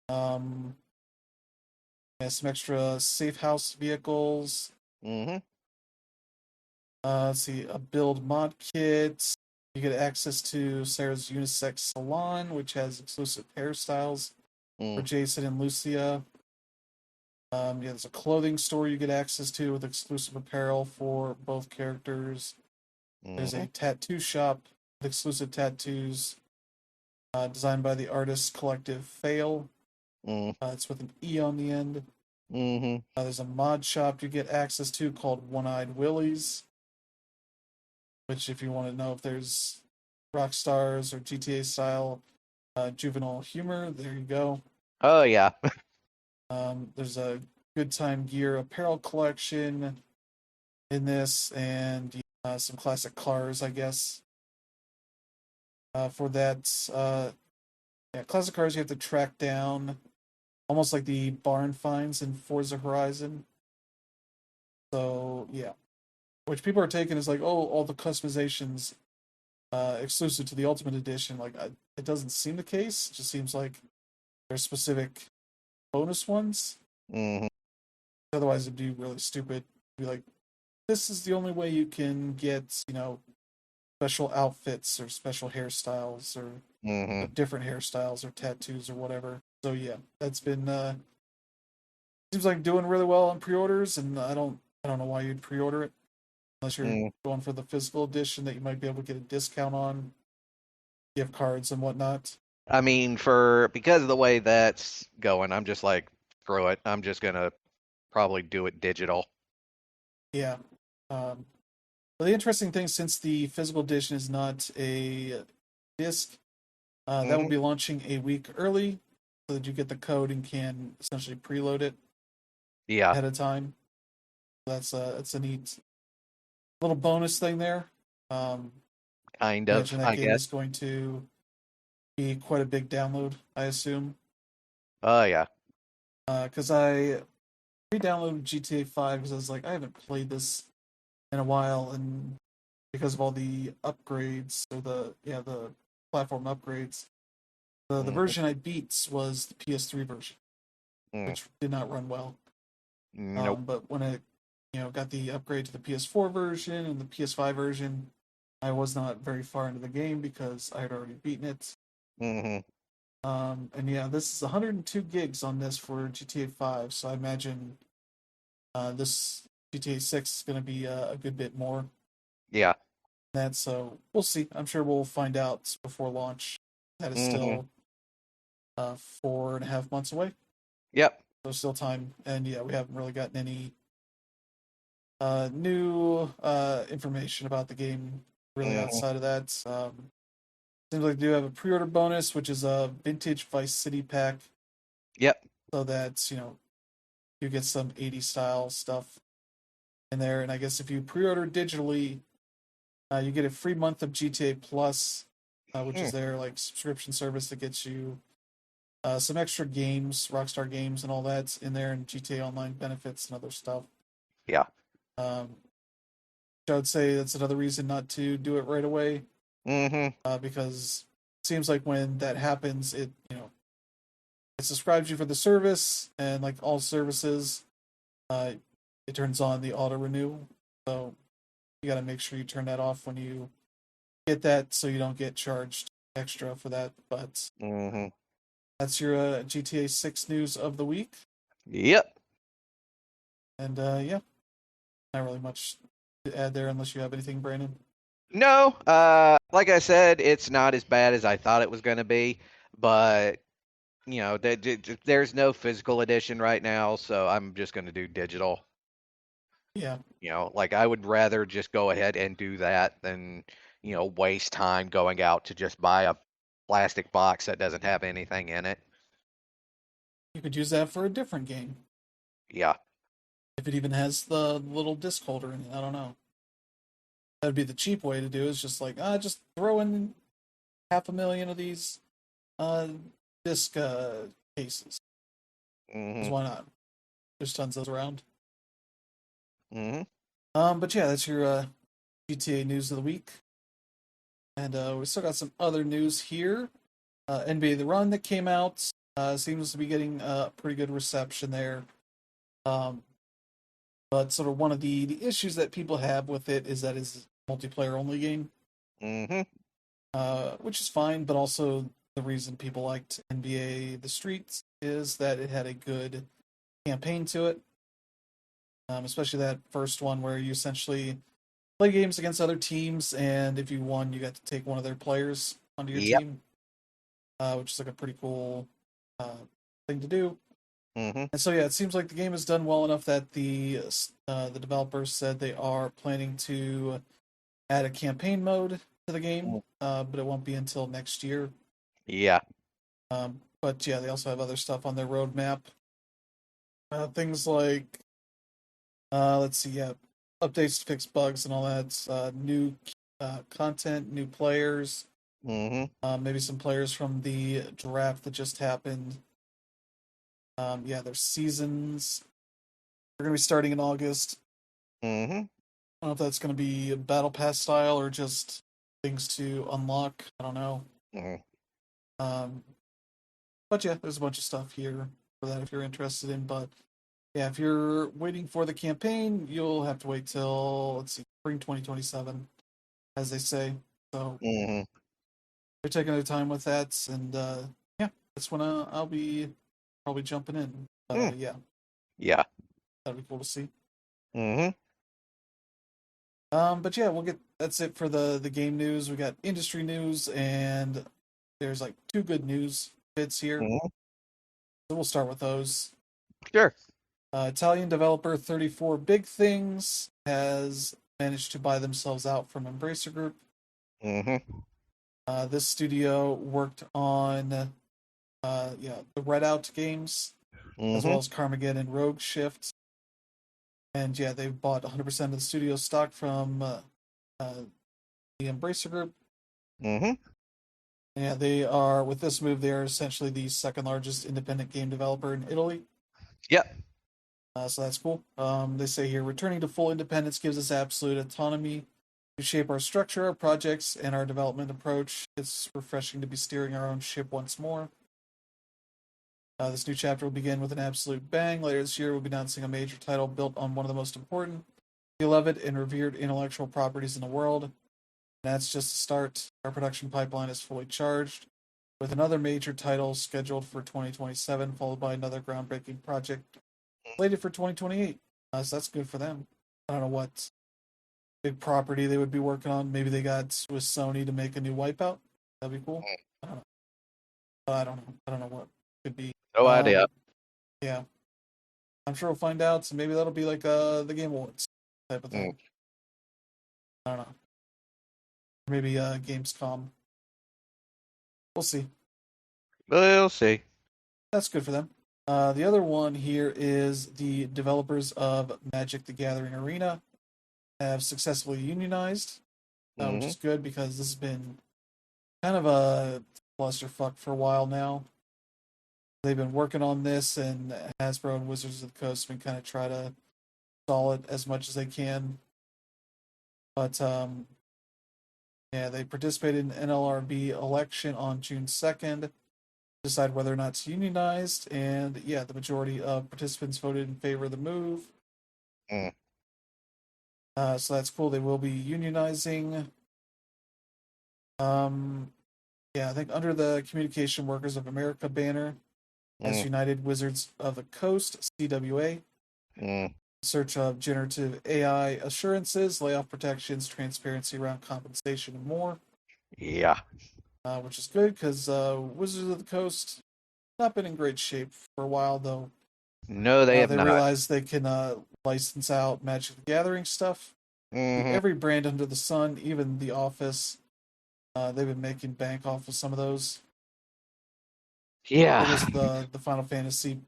some extra safe house vehicles. Let's see, a build mod kit. You get access to Sarah's unisex salon, which has exclusive hairstyles for Jason and Lucia. There's a clothing store you get access to with exclusive apparel for both characters. There's a tattoo shop with exclusive tattoos designed by the artist collective Fail. It's with an E on the end. There's a mod shop you get access to called One-Eyed Willie's, which if you want to know if there's Rockstars or GTA style juvenile humor, there you go. Oh, yeah. There's a Good Time Gear apparel collection in this, and some classic cars, I guess. For that, classic cars you have to track down, almost like the barn finds in Forza Horizon. So, yeah. Which people are taking as like, oh, all the customizations exclusive to the Ultimate Edition. Like, it doesn't seem the case. It just seems like there's specific bonus ones. Otherwise, it'd be really stupid. It'd be like, this is the only way you can get, special outfits or special hairstyles or different hairstyles or tattoos or whatever. So yeah, that's been seems like doing really well on pre-orders, and I don't know why you'd pre-order it unless you're going for the physical edition that you might be able to get a discount on, gift cards and whatnot. I mean, because of the way that's going, I'm just like, screw it. I'm just gonna probably do it digital. Yeah. Um, but the interesting thing, since the physical edition is not a disc, that will be launching a week early, so that you get the code and can essentially preload it Yeah, ahead of time. That's a neat little bonus thing there. kind of, Imagine that I game guess. is going to be quite a big download, I assume. Oh yeah. Because I re-downloaded GTA 5 because I was like, I haven't played this in a while, and because of all the upgrades or the platform upgrades, the Mm-hmm. version I beat was the PS3 version, Mm. which did not run well. Nope. But when it got the upgrade to the PS4 version and the PS5 version, I was not very far into the game because I had already beaten it. Mm-hmm. And yeah, this is 102 gigs on this for GTA 5, so I imagine this GTA 6 is going to be a good bit more Yeah. than that. So we'll see. I'm sure we'll find out before launch. That is Mm-hmm. still 4.5 months away. Yep. There's still time, and yeah, we haven't really gotten any new information about the game really Mm-hmm. outside of that. Seems like they do have a pre-order bonus, which is a vintage Vice City pack, Yep. so that you get some 80s style stuff in there. And I guess if you pre-order digitally, you get a free month of GTA Plus, which Hmm. is their like subscription service that gets you some extra games, Rockstar games, and all that's in there, and GTA Online benefits and other stuff. Yeah. Um, I would say that's another reason not to do it right away, Mm-hmm. because it seems like when that happens, it subscribes you for the service, and like all services, uh, it turns on the auto renew. So you got to make sure you turn that off when you get that, so you don't get charged extra for that. But Mm-hmm. that's your GTA 6 news of the week, Yep. and yeah, not really much to add there unless you have anything, Brandon. No, like I said, it's not as bad as I thought it was going to be, but there's no physical edition right now, so I'm just going to do digital. Yeah, Like I would rather just go ahead and do that than, waste time going out to just buy a plastic box that doesn't have anything in it. you could use that for a different game Yeah. if it even has the little disc holder in it. I don't know. That'd be the cheap way to do it, is just like just throw in 500,000 of these uh disc cases. Because Mhm. why not? There's tons of those around. Mhm. But yeah, that's your GTA news of the week. And we still got some other news here. NBA The Run that came out seems to be getting a pretty good reception there. Um, but sort of one of the issues that people have with it is that it's a multiplayer only game, Mhm. which is fine. But also the reason people liked NBA The Streets is that it had a good campaign to it, especially that first one where you essentially play games against other teams, and if you won, you got to take one of their players onto your Yep. team, which is like a pretty cool uh, thing to do. Mhm. And so yeah, it seems like the game has done well enough that the developers said they are planning to add a campaign mode to the game, Mm. but it won't be until next year. Yeah. But yeah, they also have other stuff on their roadmap. Things like let's see, yeah, updates to fix bugs and all that. New content, new players, Mhm. maybe some players from the draft that just happened. Yeah, there's seasons. They're going to be starting in August. Mhm. I don't know if that's going to be battle pass style or just things to unlock. I don't know. Mhm. Um, but yeah, there's a bunch of stuff here for that if you're interested in. But yeah, if you're waiting for the campaign, you'll have to wait till, let's see, spring 2027, as they say. So Mm-hmm. they're taking their time with that, and yeah, that's when I'll be probably jumping in. But Mm. yeah, Yeah. that'd be cool to see. Mm-hmm. But yeah, that's it for the game news. We got industry news, and there's like two good news bits here. Mm-hmm. So we'll start with those. Sure. Italian developer 34 Big Things has managed to buy themselves out from Embracer Group. Mm-hmm. This studio worked on the Redout games, as well Mm-hmm. as Carmageddon and Rogue Shift. And yeah, they bought 100% of the studio stock from uh, the Embracer Group. Mm-hmm. Yeah, with this move, they are essentially the second largest independent game developer in Italy. Yep. So that's cool. They say here, returning to full independence gives us absolute autonomy to shape our structure, our projects, and our development approach. It's refreshing to be steering our own ship once more. This new chapter will begin with an absolute bang. Later this year, we'll be announcing a major title built on one of the most important, beloved, and revered intellectual properties in the world. And that's just the start. Our production pipeline is fully charged, with another major title scheduled for 2027, followed by another groundbreaking project slated for 2028. So that's good for them. I don't know what big property they would be working on. Maybe they got with Sony to make a new Wipeout. That'd be cool. I don't know. I don't know. I don't know what could be. No idea. Yeah, I'm sure we'll find out. So maybe that'll be like the Game Awards type of thing. I don't know. Maybe Gamescom. We'll see. We'll see. That's good for them. The other one here is the developers of Magic: The Gathering Arena have successfully unionized, which Mm-hmm. is good because this has been kind of a clusterfuck for a while now. They've been working on this, and Hasbro and Wizards of the Coast have been kind of try to stall it as much as they can. But yeah, they participated in NLRB election on June 2nd, decide whether or not it's unionized, and yeah, the majority of participants voted in favor of the move. Mm. So that's cool. They will be unionizing. Yeah, I think under the Communication Workers of America banner as Mm. United Wizards of the Coast, CWA. Mm. Search of generative AI assurances, layoff protections, transparency around compensation, and more. Yeah. Which is good because Wizards of the Coast not been in great shape for a while though. No, they have They not. realized they can license out Magic the Gathering stuff to Mm-hmm. every brand under the sun, even The Office. They've been making bank off of some of those. There Yeah. was the Final Fantasy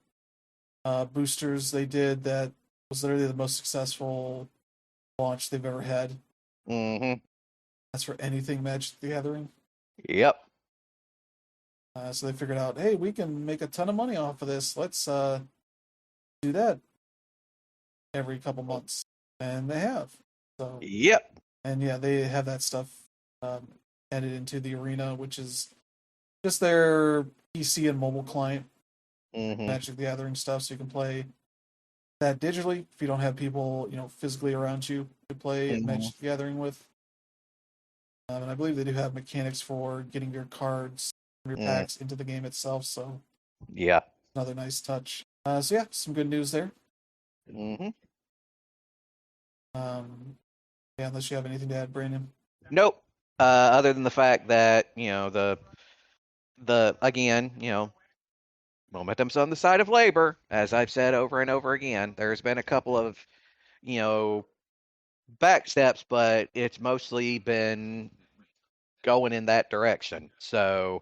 boosters they did that was literally the most successful launch they've ever had. Mm-hmm. That's for anything Magic the Gathering. Yep. So they figured out, hey, we can make a ton of money off of this. Let's do that every couple months, and they have. So, Yep. and yeah, they have that stuff um, added into the arena, which is just their PC and mobile client Mm-hmm. Magic the Gathering stuff, so you can play that digitally if you don't have people, physically around you to play Mm-hmm. Magic the Gathering with. And I believe they do have mechanics for getting your cards, your Mm. packs into the game itself. So Yeah. another nice touch. So yeah, some good news there. Mm-hmm. Yeah, unless you have anything to add, Brandon. Nope. Other than the fact that, the again, momentum's on the side of labor, as I've said over and over again. There's been a couple of, you know, back steps, but it's mostly been going in that direction. So,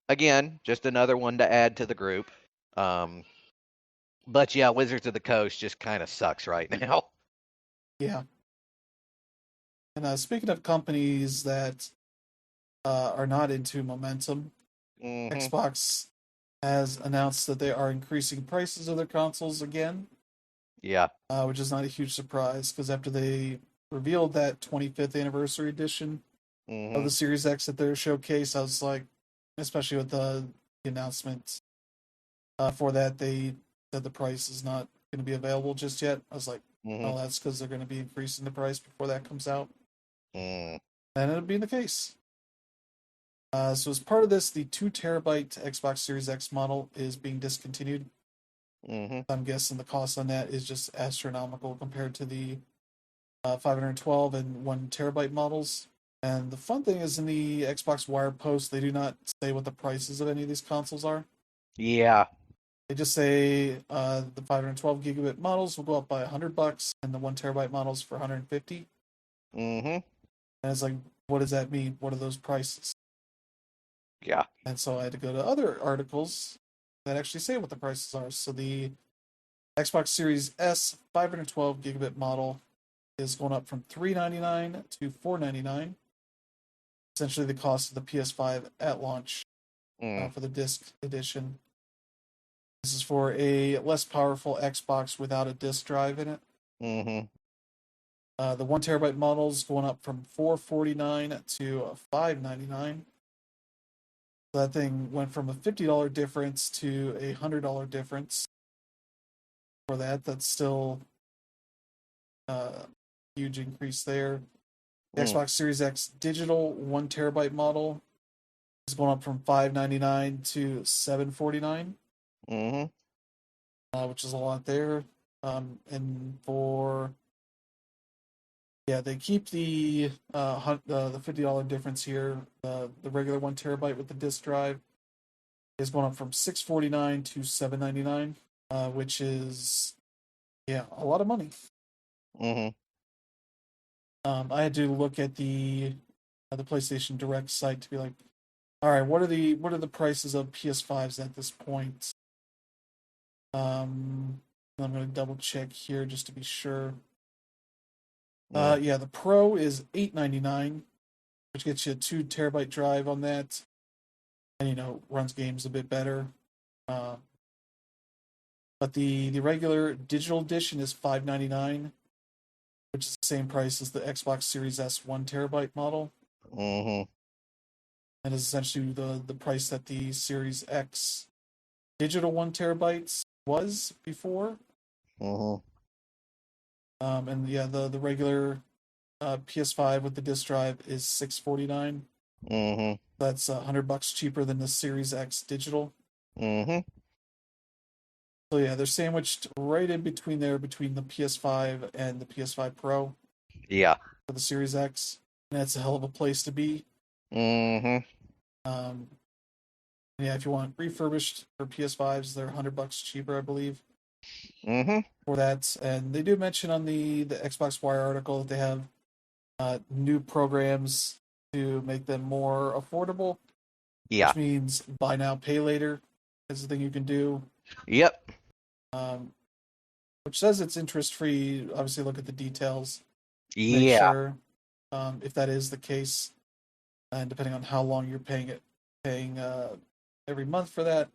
again, just another one to add to the group. Um, but yeah, Wizards of the Coast just kind of sucks right now. Yeah. And speaking of companies that are not into momentum, Mm-hmm. Xbox has announced that they are increasing prices of their consoles again, Yeah. which is not a huge surprise because after they revealed that 25th anniversary edition of Mm-hmm. the Series X at their showcase, I was like, especially with the announcement for that, they said the price is not going to be available just yet. I was like, oh, that's because they're going to be increasing the price before that comes out. And it ended up being the case. So as part of this, the 2 terabyte Xbox Series X model is being discontinued. I'm guessing the cost on that is just astronomical compared to the 512 and 1 terabyte models. And the fun thing is in the Xbox Wire post, they do not say what the prices of any of these consoles are. Yeah. They just say the 512 gigabit models will go up by $100 and the 1 terabyte models for 150. And it's like, what does that mean? What are those prices? Yeah. And so I had to go to other articles that actually say what the prices are. So the Xbox Series S 512 gigabit model is going up from $399 to $499. Essentially the cost of the PS5 at launch for the disc edition. This is for a less powerful Xbox without a disc drive in it. The 1 terabyte models going up from $449 to $599. That thing went from a $50 difference to a $100 difference for that. That's still a huge increase there. The Xbox Series X digital 1 terabyte model is going up from $599 to $749, which is a lot there. And for they keep the $50 difference here. The regular 1 terabyte with the disk drive is going up from $649 to $799, which is a lot of money. I had to look at the PlayStation Direct site to be like, all right, what are the prices of PS5s at this point? I'm going to double check here just to be sure. The Pro is $899, which gets you a 2 terabyte drive on that, and runs games a bit better. But the regular digital edition is $599, which is the same price as the Xbox Series S 1 terabyte model. And is essentially the price that the Series X digital 1 terabytes was before. And the regular PS5 with the disc drive is $649. That's $100 cheaper than the Series X digital. So they're sandwiched right in between there, between the PS5 and the PS5 Pro. Yeah. For the Series X, and that's a hell of a place to be. If you want refurbished for PS5s, they're $100 cheaper, I believe. For that, and they do mention on the Xbox Wire article that they have new programs to make them more affordable. Yeah. Which means buy now, pay later is the thing you can do. Yep. Which says it's interest free. Obviously, look at the details. Yeah. Make sure if that is the case, and depending on how long you're paying every month for that,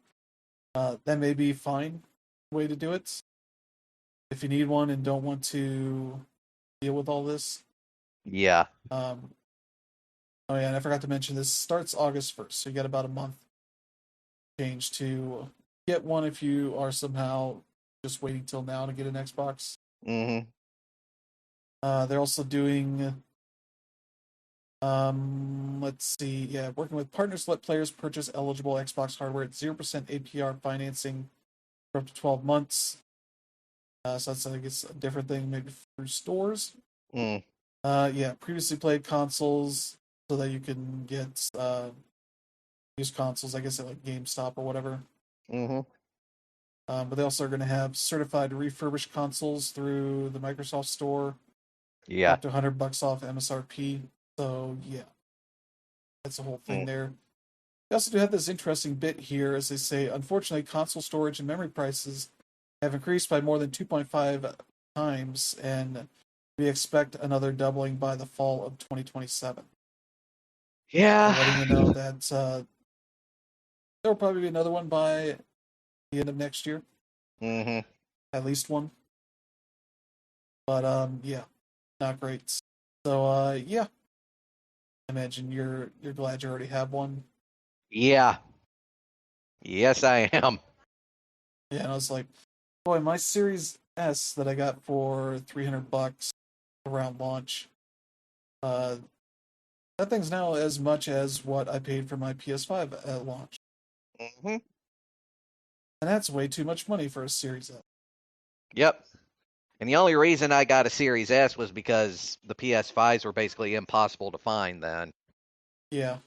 that may be fine way to do it. If you need one and don't want to deal with all this. Yeah. And I forgot to mention this starts August 1st, so you got about a month change to get one if you are somehow just waiting till now to get an Xbox. They're also doing working with partners to let players purchase eligible Xbox hardware at 0% APR financing for up to 12 months. So that's, I guess, a different thing, maybe through stores. Previously played consoles so that you can get used consoles, I guess, at like GameStop or whatever. But they also are going to have certified refurbished consoles through the Microsoft Store. Yeah. Up to $100 off MSRP. So, that's the whole thing there. They also do have this interesting bit here, as they say, unfortunately, console storage and memory prices have increased by more than 2.5 times, and we expect another doubling by the fall of 2027. Yeah. So letting you know that there will probably be another one by the end of next year. At least one. But, not great. So, I imagine you're glad you already have one. Yeah. Yes, I am. Yeah, and I was like, Boy, my Series S that I got for $300 around launch, uh, that thing's now as much as what I paid for my PS5 at launch. Mm-hmm. And that's way too much money for a Series S. Yep. And the only reason I got a Series S was because the PS5s were basically impossible to find then. Yeah.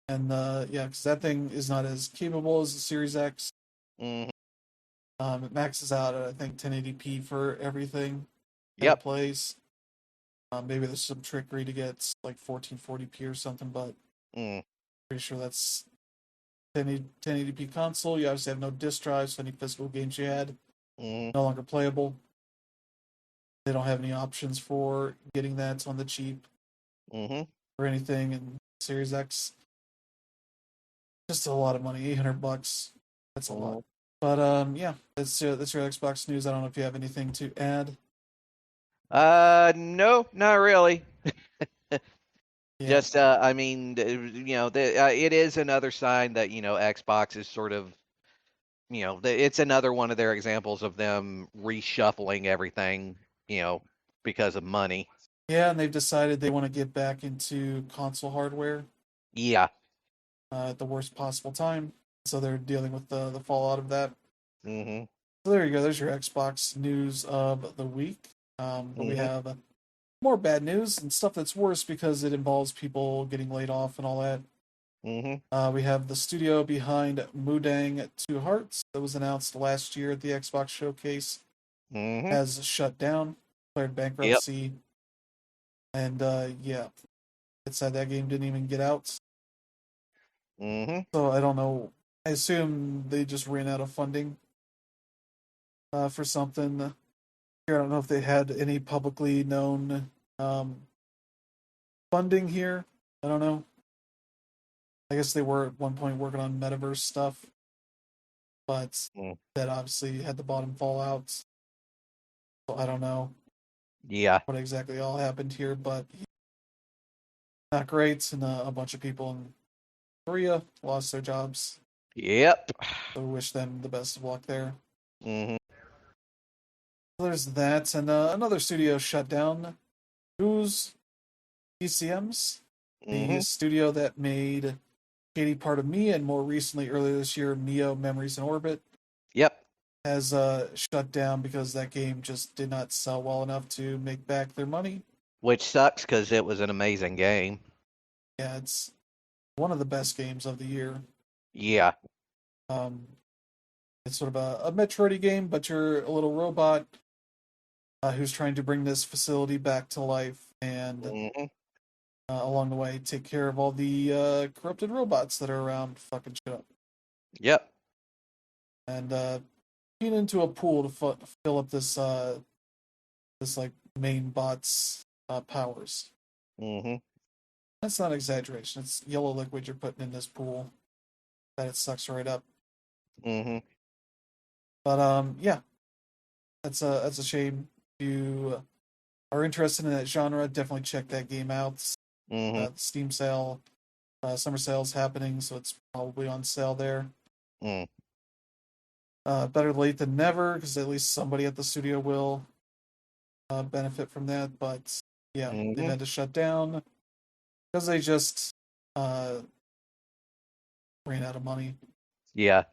And yeah, because that thing is not as capable as the Series X. Mm-hmm. It maxes out at I think 1080p for everything, and it Yep. plays. Maybe there's some trickery to get like 1440p or something, but Mm. pretty sure that's 1080p console. You obviously have no disk drive, so any physical games you had Mm-hmm. no longer playable. They don't have any options for getting that on the cheap Mm-hmm. or anything. And Series X, just a lot of money, $800. That's a lot. Mm-hmm. But yeah, that's your Xbox news. I don't know if you have anything to add. No, not really. Yeah, Just, I mean, it is another sign that, Xbox is sort of, it's another one of their examples of them reshuffling everything, because of money. yeah, and they've decided they want to get back into console hardware Yeah. at the worst possible time. So they're dealing with the fallout of that. Mm-hmm. So there you go. There's your Xbox news of the week. But we Mm-hmm. have more bad news and stuff that's worse because it involves people getting laid off and all that. Mm-hmm. We have the studio behind Mudang Two Hearts that was announced last year at the Xbox Showcase Mm-hmm. has shut down, declared Yep. bankruptcy, and yeah, it said that game didn't even get out. Mm-hmm. So I don't know. I assume they just ran out of funding for something. I don't know if they had any publicly known um, funding here. I don't know. I guess they were at one point working on metaverse stuff, but Mm. that obviously had the bottom fall out. So I don't know Yeah. what exactly all happened here, but not great. And a bunch of people in Korea lost their jobs. Yep. So we wish them the best of luck there. Mm-hmm. So there's that, and another studio shut down. Who's ECMs? The Mm-hmm. studio that made Katie Part of Me, and more recently, earlier this year, Neo Memories in Orbit, Yep. has shut down because that game just did not sell well enough to make back their money. Which sucks because it was an amazing game. Yeah, it's one of the best games of the year. Yeah. Um, it's sort of a Metroid game, but you're a little robot who's trying to bring this facility back to life, and Mm-hmm. along the way, take care of all the corrupted robots that are around fucking shit up. Yep. And get into a pool to fill up this like main bot's powers. Mm-hmm. That's not exaggeration. It's yellow liquid you're putting in this pool that it sucks right up. Mm-hmm. But yeah, that's a shame. If you are interested in that genre, definitely check that game out. Mm-hmm. Steam sale, summer sale's happening, so it's probably on sale there. Mm. Better late than never, because at least somebody at the studio will benefit from that. But yeah, they've Mm-hmm. had to shut down because they just uh, ran out of money. Yeah.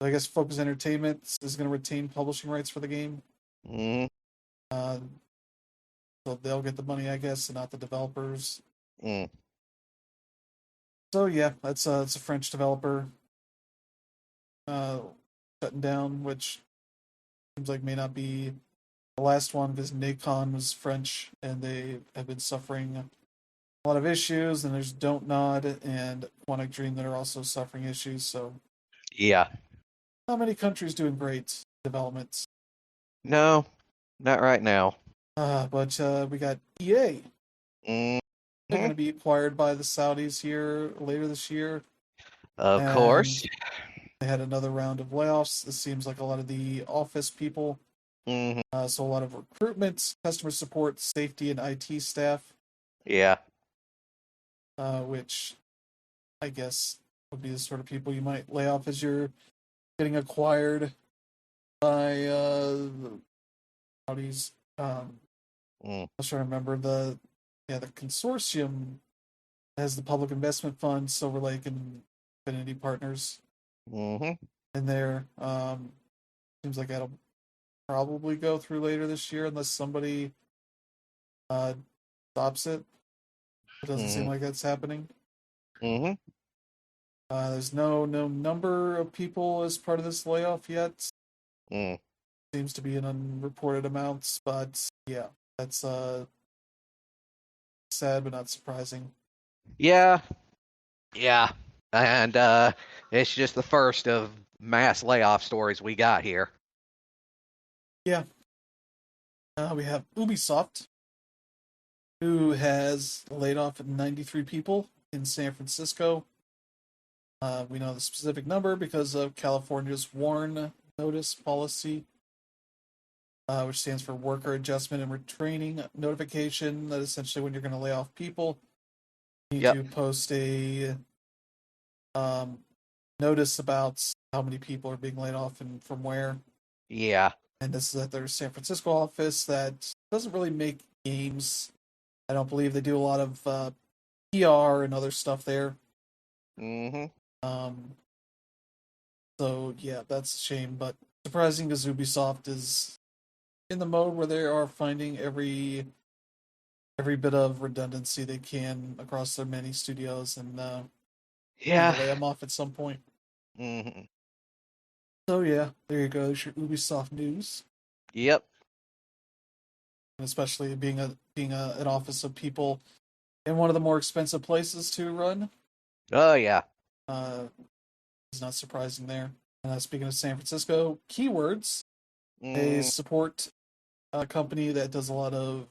So I guess Focus Entertainment is going to retain publishing rights for the game. Mm-hmm. Uh, so they'll get the money, I guess, and not the developers. Mm. So yeah, that's it's a French developer uh, shutting down, which seems like may not be the last one because Nacon was French and they have been suffering a lot of issues. And there's Don't Nod and Quantic Dream that are also suffering issues. So Yeah. not many countries doing great development. No, not right now. But we got EA. They're going Mm-hmm. to be acquired by the Saudis here later this year. Of course. And they had another round of layoffs. This seems like a lot of the office people. Mm-hmm. So a lot of recruitment, customer support, safety, and IT staff, Yeah. which I guess would be the sort of people you might lay off as you're getting acquired. by how these I was trying to remember the consortium has the Public Investment Fund, Silver Lake, and Infinity Partners in there. Seems like that'll probably go through later this year unless somebody stops it. It doesn't seem like that's happening. There's no number of people as part of this layoff yet. Seems to be in unreported amounts, but yeah, that's sad but not surprising. Yeah, and it's just the first of mass layoff stories we got here. Yeah, we have Ubisoft, who has laid off 93 people in San Francisco. We know the specific number because of California's WARN notice policy, which stands for Worker Adjustment and Retraining Notification. That essentially, when you're going to lay off people, you need to post a notice about how many people are being laid off and from where. Yeah. And this is at their San Francisco office that doesn't really make games. I don't believe they do a lot of PR and other stuff there. So yeah, that's a shame, but surprising because Ubisoft is in the mode where they are finding every bit of redundancy they can across their many studios and lay them off at some point. So yeah, there you go. There's your Ubisoft news. Yep. And especially being an office of people in one of the more expensive places to run. Oh yeah. It's not surprising there. Speaking of San Francisco, Keywords, they support a company that does a lot of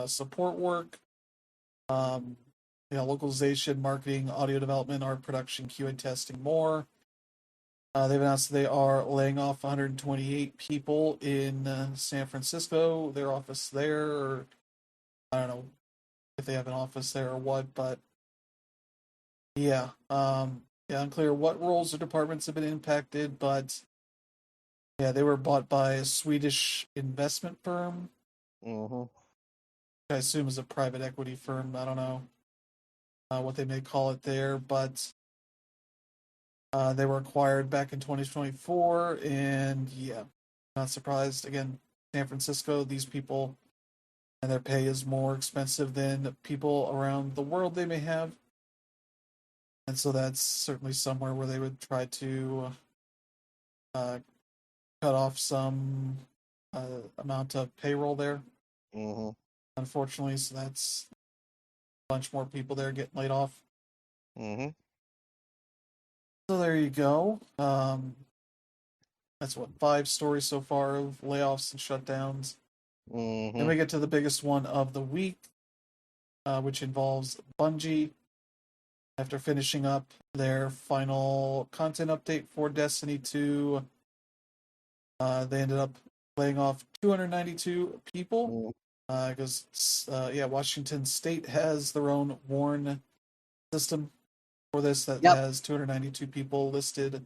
support work, localization, marketing, audio development, art production, QA testing, more. They've announced they are laying off 128 people in San Francisco, their office there, or I don't know if they have an office there or what, but yeah, unclear what roles or departments have been impacted, but yeah, they were bought by a Swedish investment firm. Which I assume is a private equity firm. I don't know what they may call it there, but they were acquired back in 2024, and yeah, not surprised. Again, San Francisco, these people and their pay is more expensive than people around the world they may have. And so that's certainly somewhere where they would try to cut off some amount of payroll there. Unfortunately, so that's a bunch more people there getting laid off. So there you go. That's 5 stories so far of layoffs and shutdowns. Then we get to the biggest one of the week, which involves Bungie. After finishing up their final content update for Destiny 2, they ended up laying off 292 people because Washington State has their own WARN system for this that has 292 people listed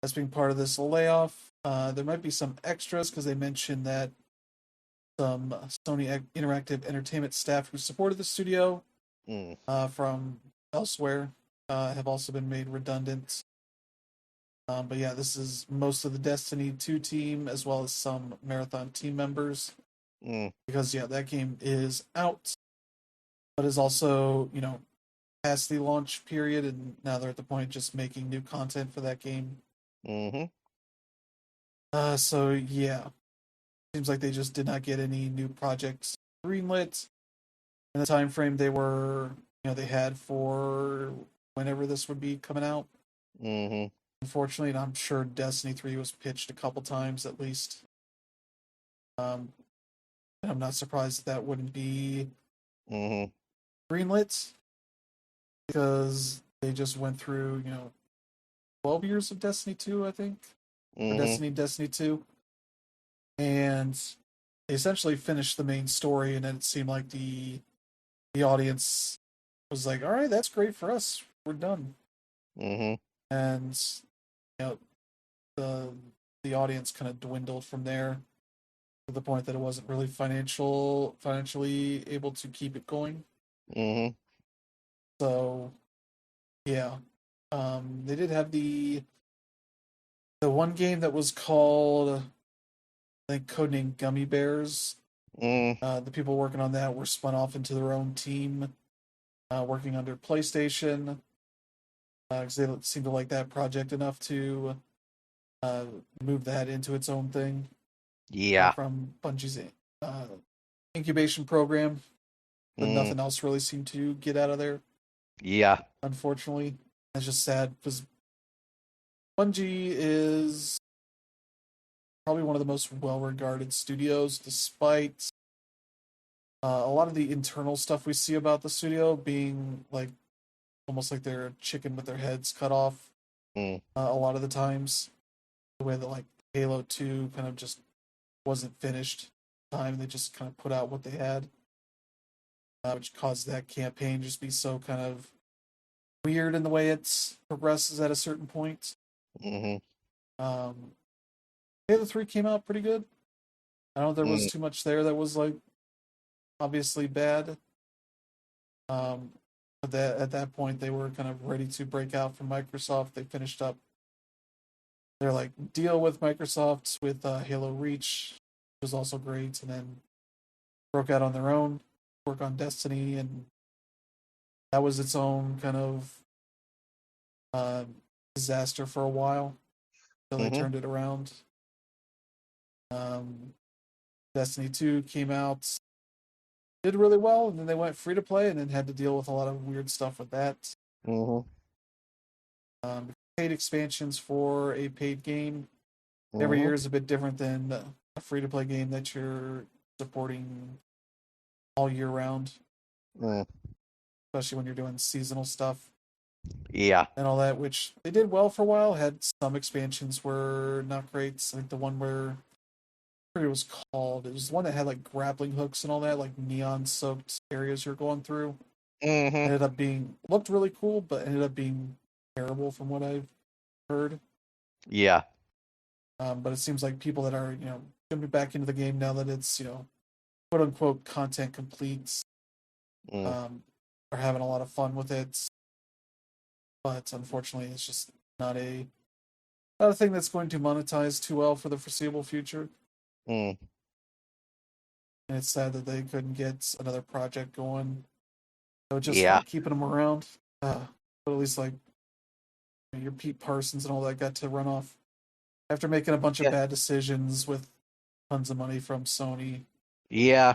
as being part of this layoff. There might be some extras because they mentioned that some Sony Interactive Entertainment staff who supported the studio from elsewhere have also been made redundant. But yeah, this is most of the Destiny 2 team as well as some Marathon team members. Because yeah, that game is out, but is also, past the launch period, and now they're at the point just making new content for that game. So yeah, seems like they just did not get any new projects greenlit in the time frame they were, they had for whenever this would be coming out. Unfortunately, and I'm sure Destiny 3 was pitched a couple times at least. And I'm not surprised that wouldn't be greenlit because they just went through, 12 years of Destiny 2, I think. Or Destiny 2. And they essentially finished the main story, and then it seemed like the audience was like, all right, that's great for us. We're done. And, the the audience kind of dwindled from there to the point that it wasn't really financially able to keep it going. Mm-hmm. So yeah, they did have the one game that was called, I think, codenamed Gummy Bears. Mm. The people working on that were spun off into their own team, working under PlayStation, because they seemed to like that project enough to move that into its own thing Yeah. from Bungie's uh, incubation program. But Mm. nothing else really seemed to get out of there. Yeah. Unfortunately, that's just sad because Bungie is probably one of the most well-regarded studios, despite a lot of the internal stuff we see about the studio being like almost like they're a chicken with their heads cut off. Mm. A lot of the times, the way that like Halo 2 kind of just wasn't finished. Time they just kind of put out what they had, which caused that campaign just be so kind of weird in the way it progresses at a certain point. Mm-hmm. Um, Halo 3 came out pretty good. I don't know if there was Mm. too much there that was like obviously bad. Um, but that at that point they were kind of ready to break out from Microsoft. They finished up their like deal with Microsoft with Halo Reach, which was also great, and then broke out on their own, work on Destiny, and that was its own kind of uh, disaster for a while until they Mm-hmm. turned it around. Um, Destiny 2 came out, did really well, and then they went free to play, and then had to deal with a lot of weird stuff with that. Mm-hmm. Paid expansions for a paid game every Mm-hmm. year is a bit different than a free to play game that you're supporting all year round, Mm. especially when you're doing seasonal stuff Yeah. and all that, which they did well for a while. Had some expansions were not great. I think the one where it was called, it was the one that had like grappling hooks and all that, like neon soaked areas you're going through. Mm-hmm. Ended up being looked really cool, but ended up being terrible from what I've heard. Yeah. But it seems like people that are jumping back into the game now that it's quote unquote content complete Mm. um, are having a lot of fun with it. But unfortunately, it's just not a not a thing that's going to monetize too well for the foreseeable future. Mm. And it's sad that they couldn't get another project going. So just Yeah. like keeping them around. But at least like your Pete Parsons and all that got to run off after making a bunch of Yeah. bad decisions with tons of money from Sony Yeah.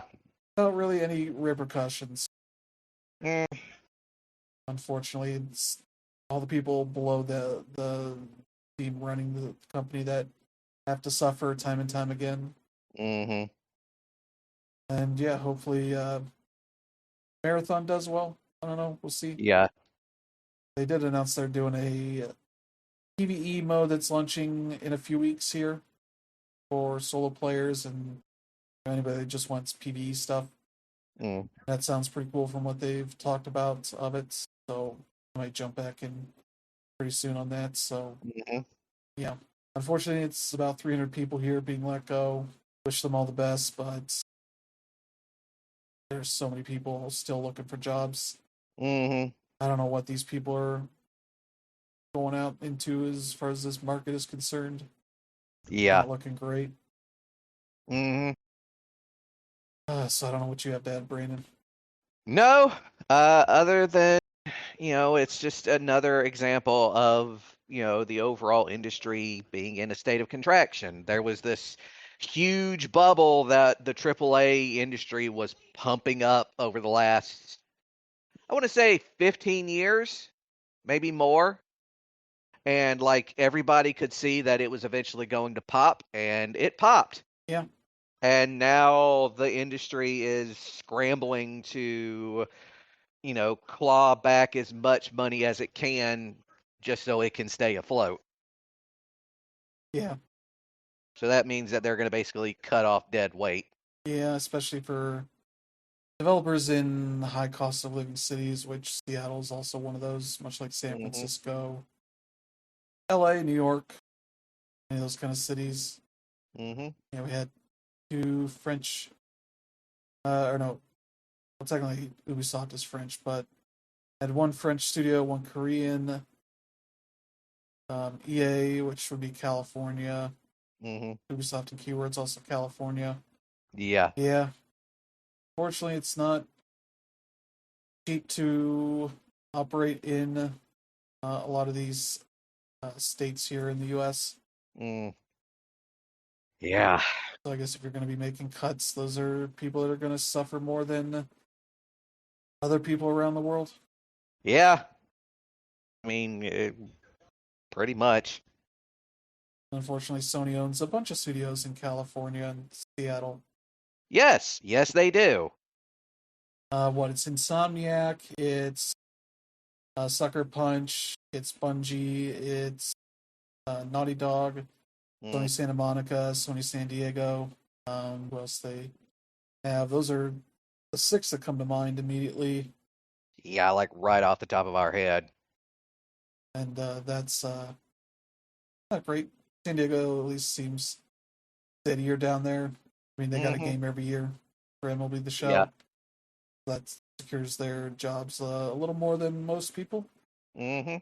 without really any repercussions. Mm. Unfortunately, it's all the people below the team running the company that have to suffer time and time again. Mm-hmm. And yeah, hopefully Marathon does well. I don't know. We'll see. Yeah. They did announce they're doing a PvE mode that's launching in a few weeks here for solo players and anybody that just wants PvE stuff. Mm. That sounds pretty cool from what they've talked about of it. So I might jump back in pretty soon on that. So Mm-hmm. yeah, unfortunately, it's about 300 people here being let go. Wish them all the best, but there's so many people still looking for jobs. Mm-hmm. I don't know what these people are going out into as far as this market is concerned. Yeah. Not looking great. Mm-hmm. So I don't know what you have to add, Brandon. No, other than, it's just another example of, the overall industry being in a state of contraction. There was this huge bubble that the AAA industry was pumping up over the last, I want to say 15 years, maybe more. And like everybody could see that it was eventually going to pop, and it popped. Yeah, And now the industry is scrambling to, claw back as much money as it can just so it can stay afloat. yeah, So that means that they're going to basically cut off dead weight. yeah. Especially for developers in high cost of living cities, which Seattle is also one of those, much like San Hmm. Francisco, LA, New York, any of those kind of cities. Mm-hmm. We had 2 French, or no, well, technically Ubisoft is French, but had 1 French studio, 1 Korean, EA, which would be California, Ubisoft and Keywords also California. Yeah. Yeah. Fortunately, it's not cheap to operate in a lot of these states here in the U.S. Yeah. So I guess if you're going to be making cuts, those are people that are going to suffer more than other people around the world. Yeah. I mean, pretty much. Unfortunately, Sony owns a bunch of studios in California and Seattle. Yes. Yes, they do. It's Insomniac, it's Sucker Punch, it's Bungie, it's Naughty Dog, Sony Santa Monica, Sony San Diego. Who else they have? Those are the 6 that come to mind immediately. Yeah, like right off the top of our head. And that's not great. San Diego at least seems steadier down there. I mean, they got a game every year for MLB The Show. Yeah. That secures their jobs a little more than most people. Those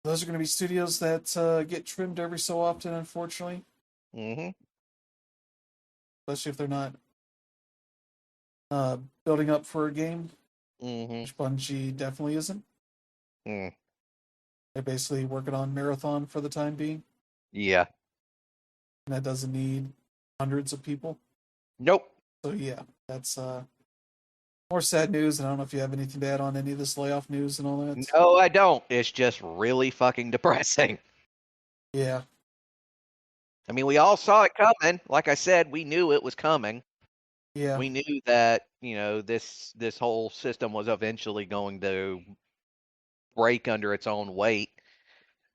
are going to be studios that get trimmed every so often, unfortunately. Especially if they're not building up for a game, which Bungie definitely isn't. They're basically working on Marathon for the time being. Yeah. And that doesn't need hundreds of people. Nope. So yeah, that's more sad news. And I don't know if you have anything to add on any of this layoff news and all that. No, I don't. It's just really fucking depressing. Yeah. I mean, we all saw it coming. Like I said, we knew it was coming. Yeah. We knew that, this whole system was eventually going to break under its own weight.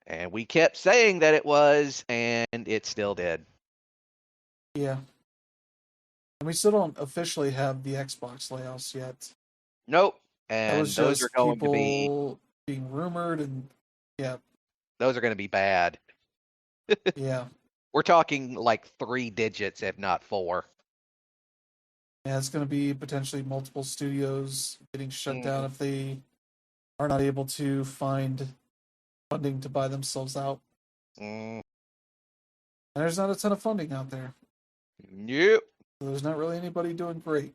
And we kept saying that it was, and it still did. Yeah. And we still don't officially have the Xbox layoffs yet. Nope. That was And those are just going to be people being rumored, and yeah. those are going to be bad. Yeah. We're talking like 3 digits, if not 4. Yeah, it's going to be potentially multiple studios getting shut down if they are not able to find funding to buy themselves out. And there's not a ton of funding out there. Nope. So there's not really anybody doing great.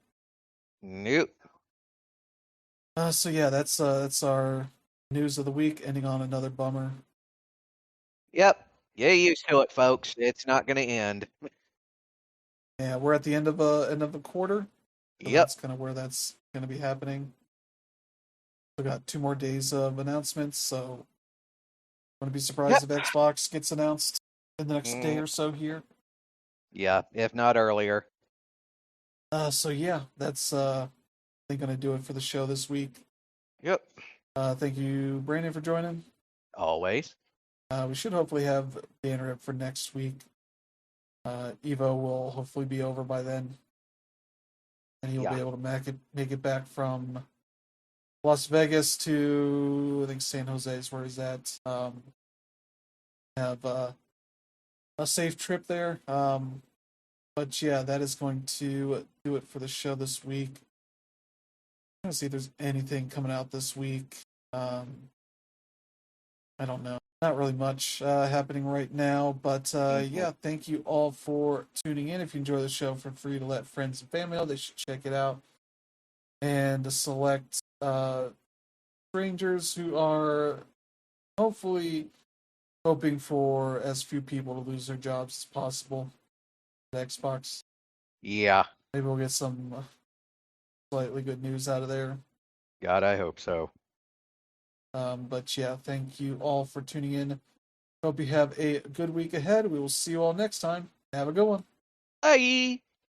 Nope. So yeah, that's our news of the week. Ending on another bummer. Yep. Get used to it, folks. It's not going to end. Yeah, we're at the end of a quarter. So Yep. that's kind of where that's going to be happening. We got 2 more days of announcements, so wouldn't be surprised if Xbox gets announced in the next day or so here. Yeah, if not earlier. So yeah, that's I think gonna do it for the show this week. Yep. Thank you, Brandon, for joining. Always. We should hopefully have banner up for next week. Evo will hopefully be over by then, and he'll be able to make it back from Las Vegas to I think San Jose is where he's at. Have a safe trip there. But yeah, that is going to do it for the show this week. I'm trying to see if there's anything coming out this week. I don't know. Not really much happening right now, but yeah, thank you all for tuning in. If you enjoy the show, feel free to let friends and family know they should check it out. And to select strangers who are hopefully hoping for as few people to lose their jobs as possible at Xbox. Yeah. Maybe we'll get some slightly good news out of there. God, I hope so. But yeah, thank you all for tuning in. Hope you have a good week ahead. We will see you all next time. Have a good one. Bye.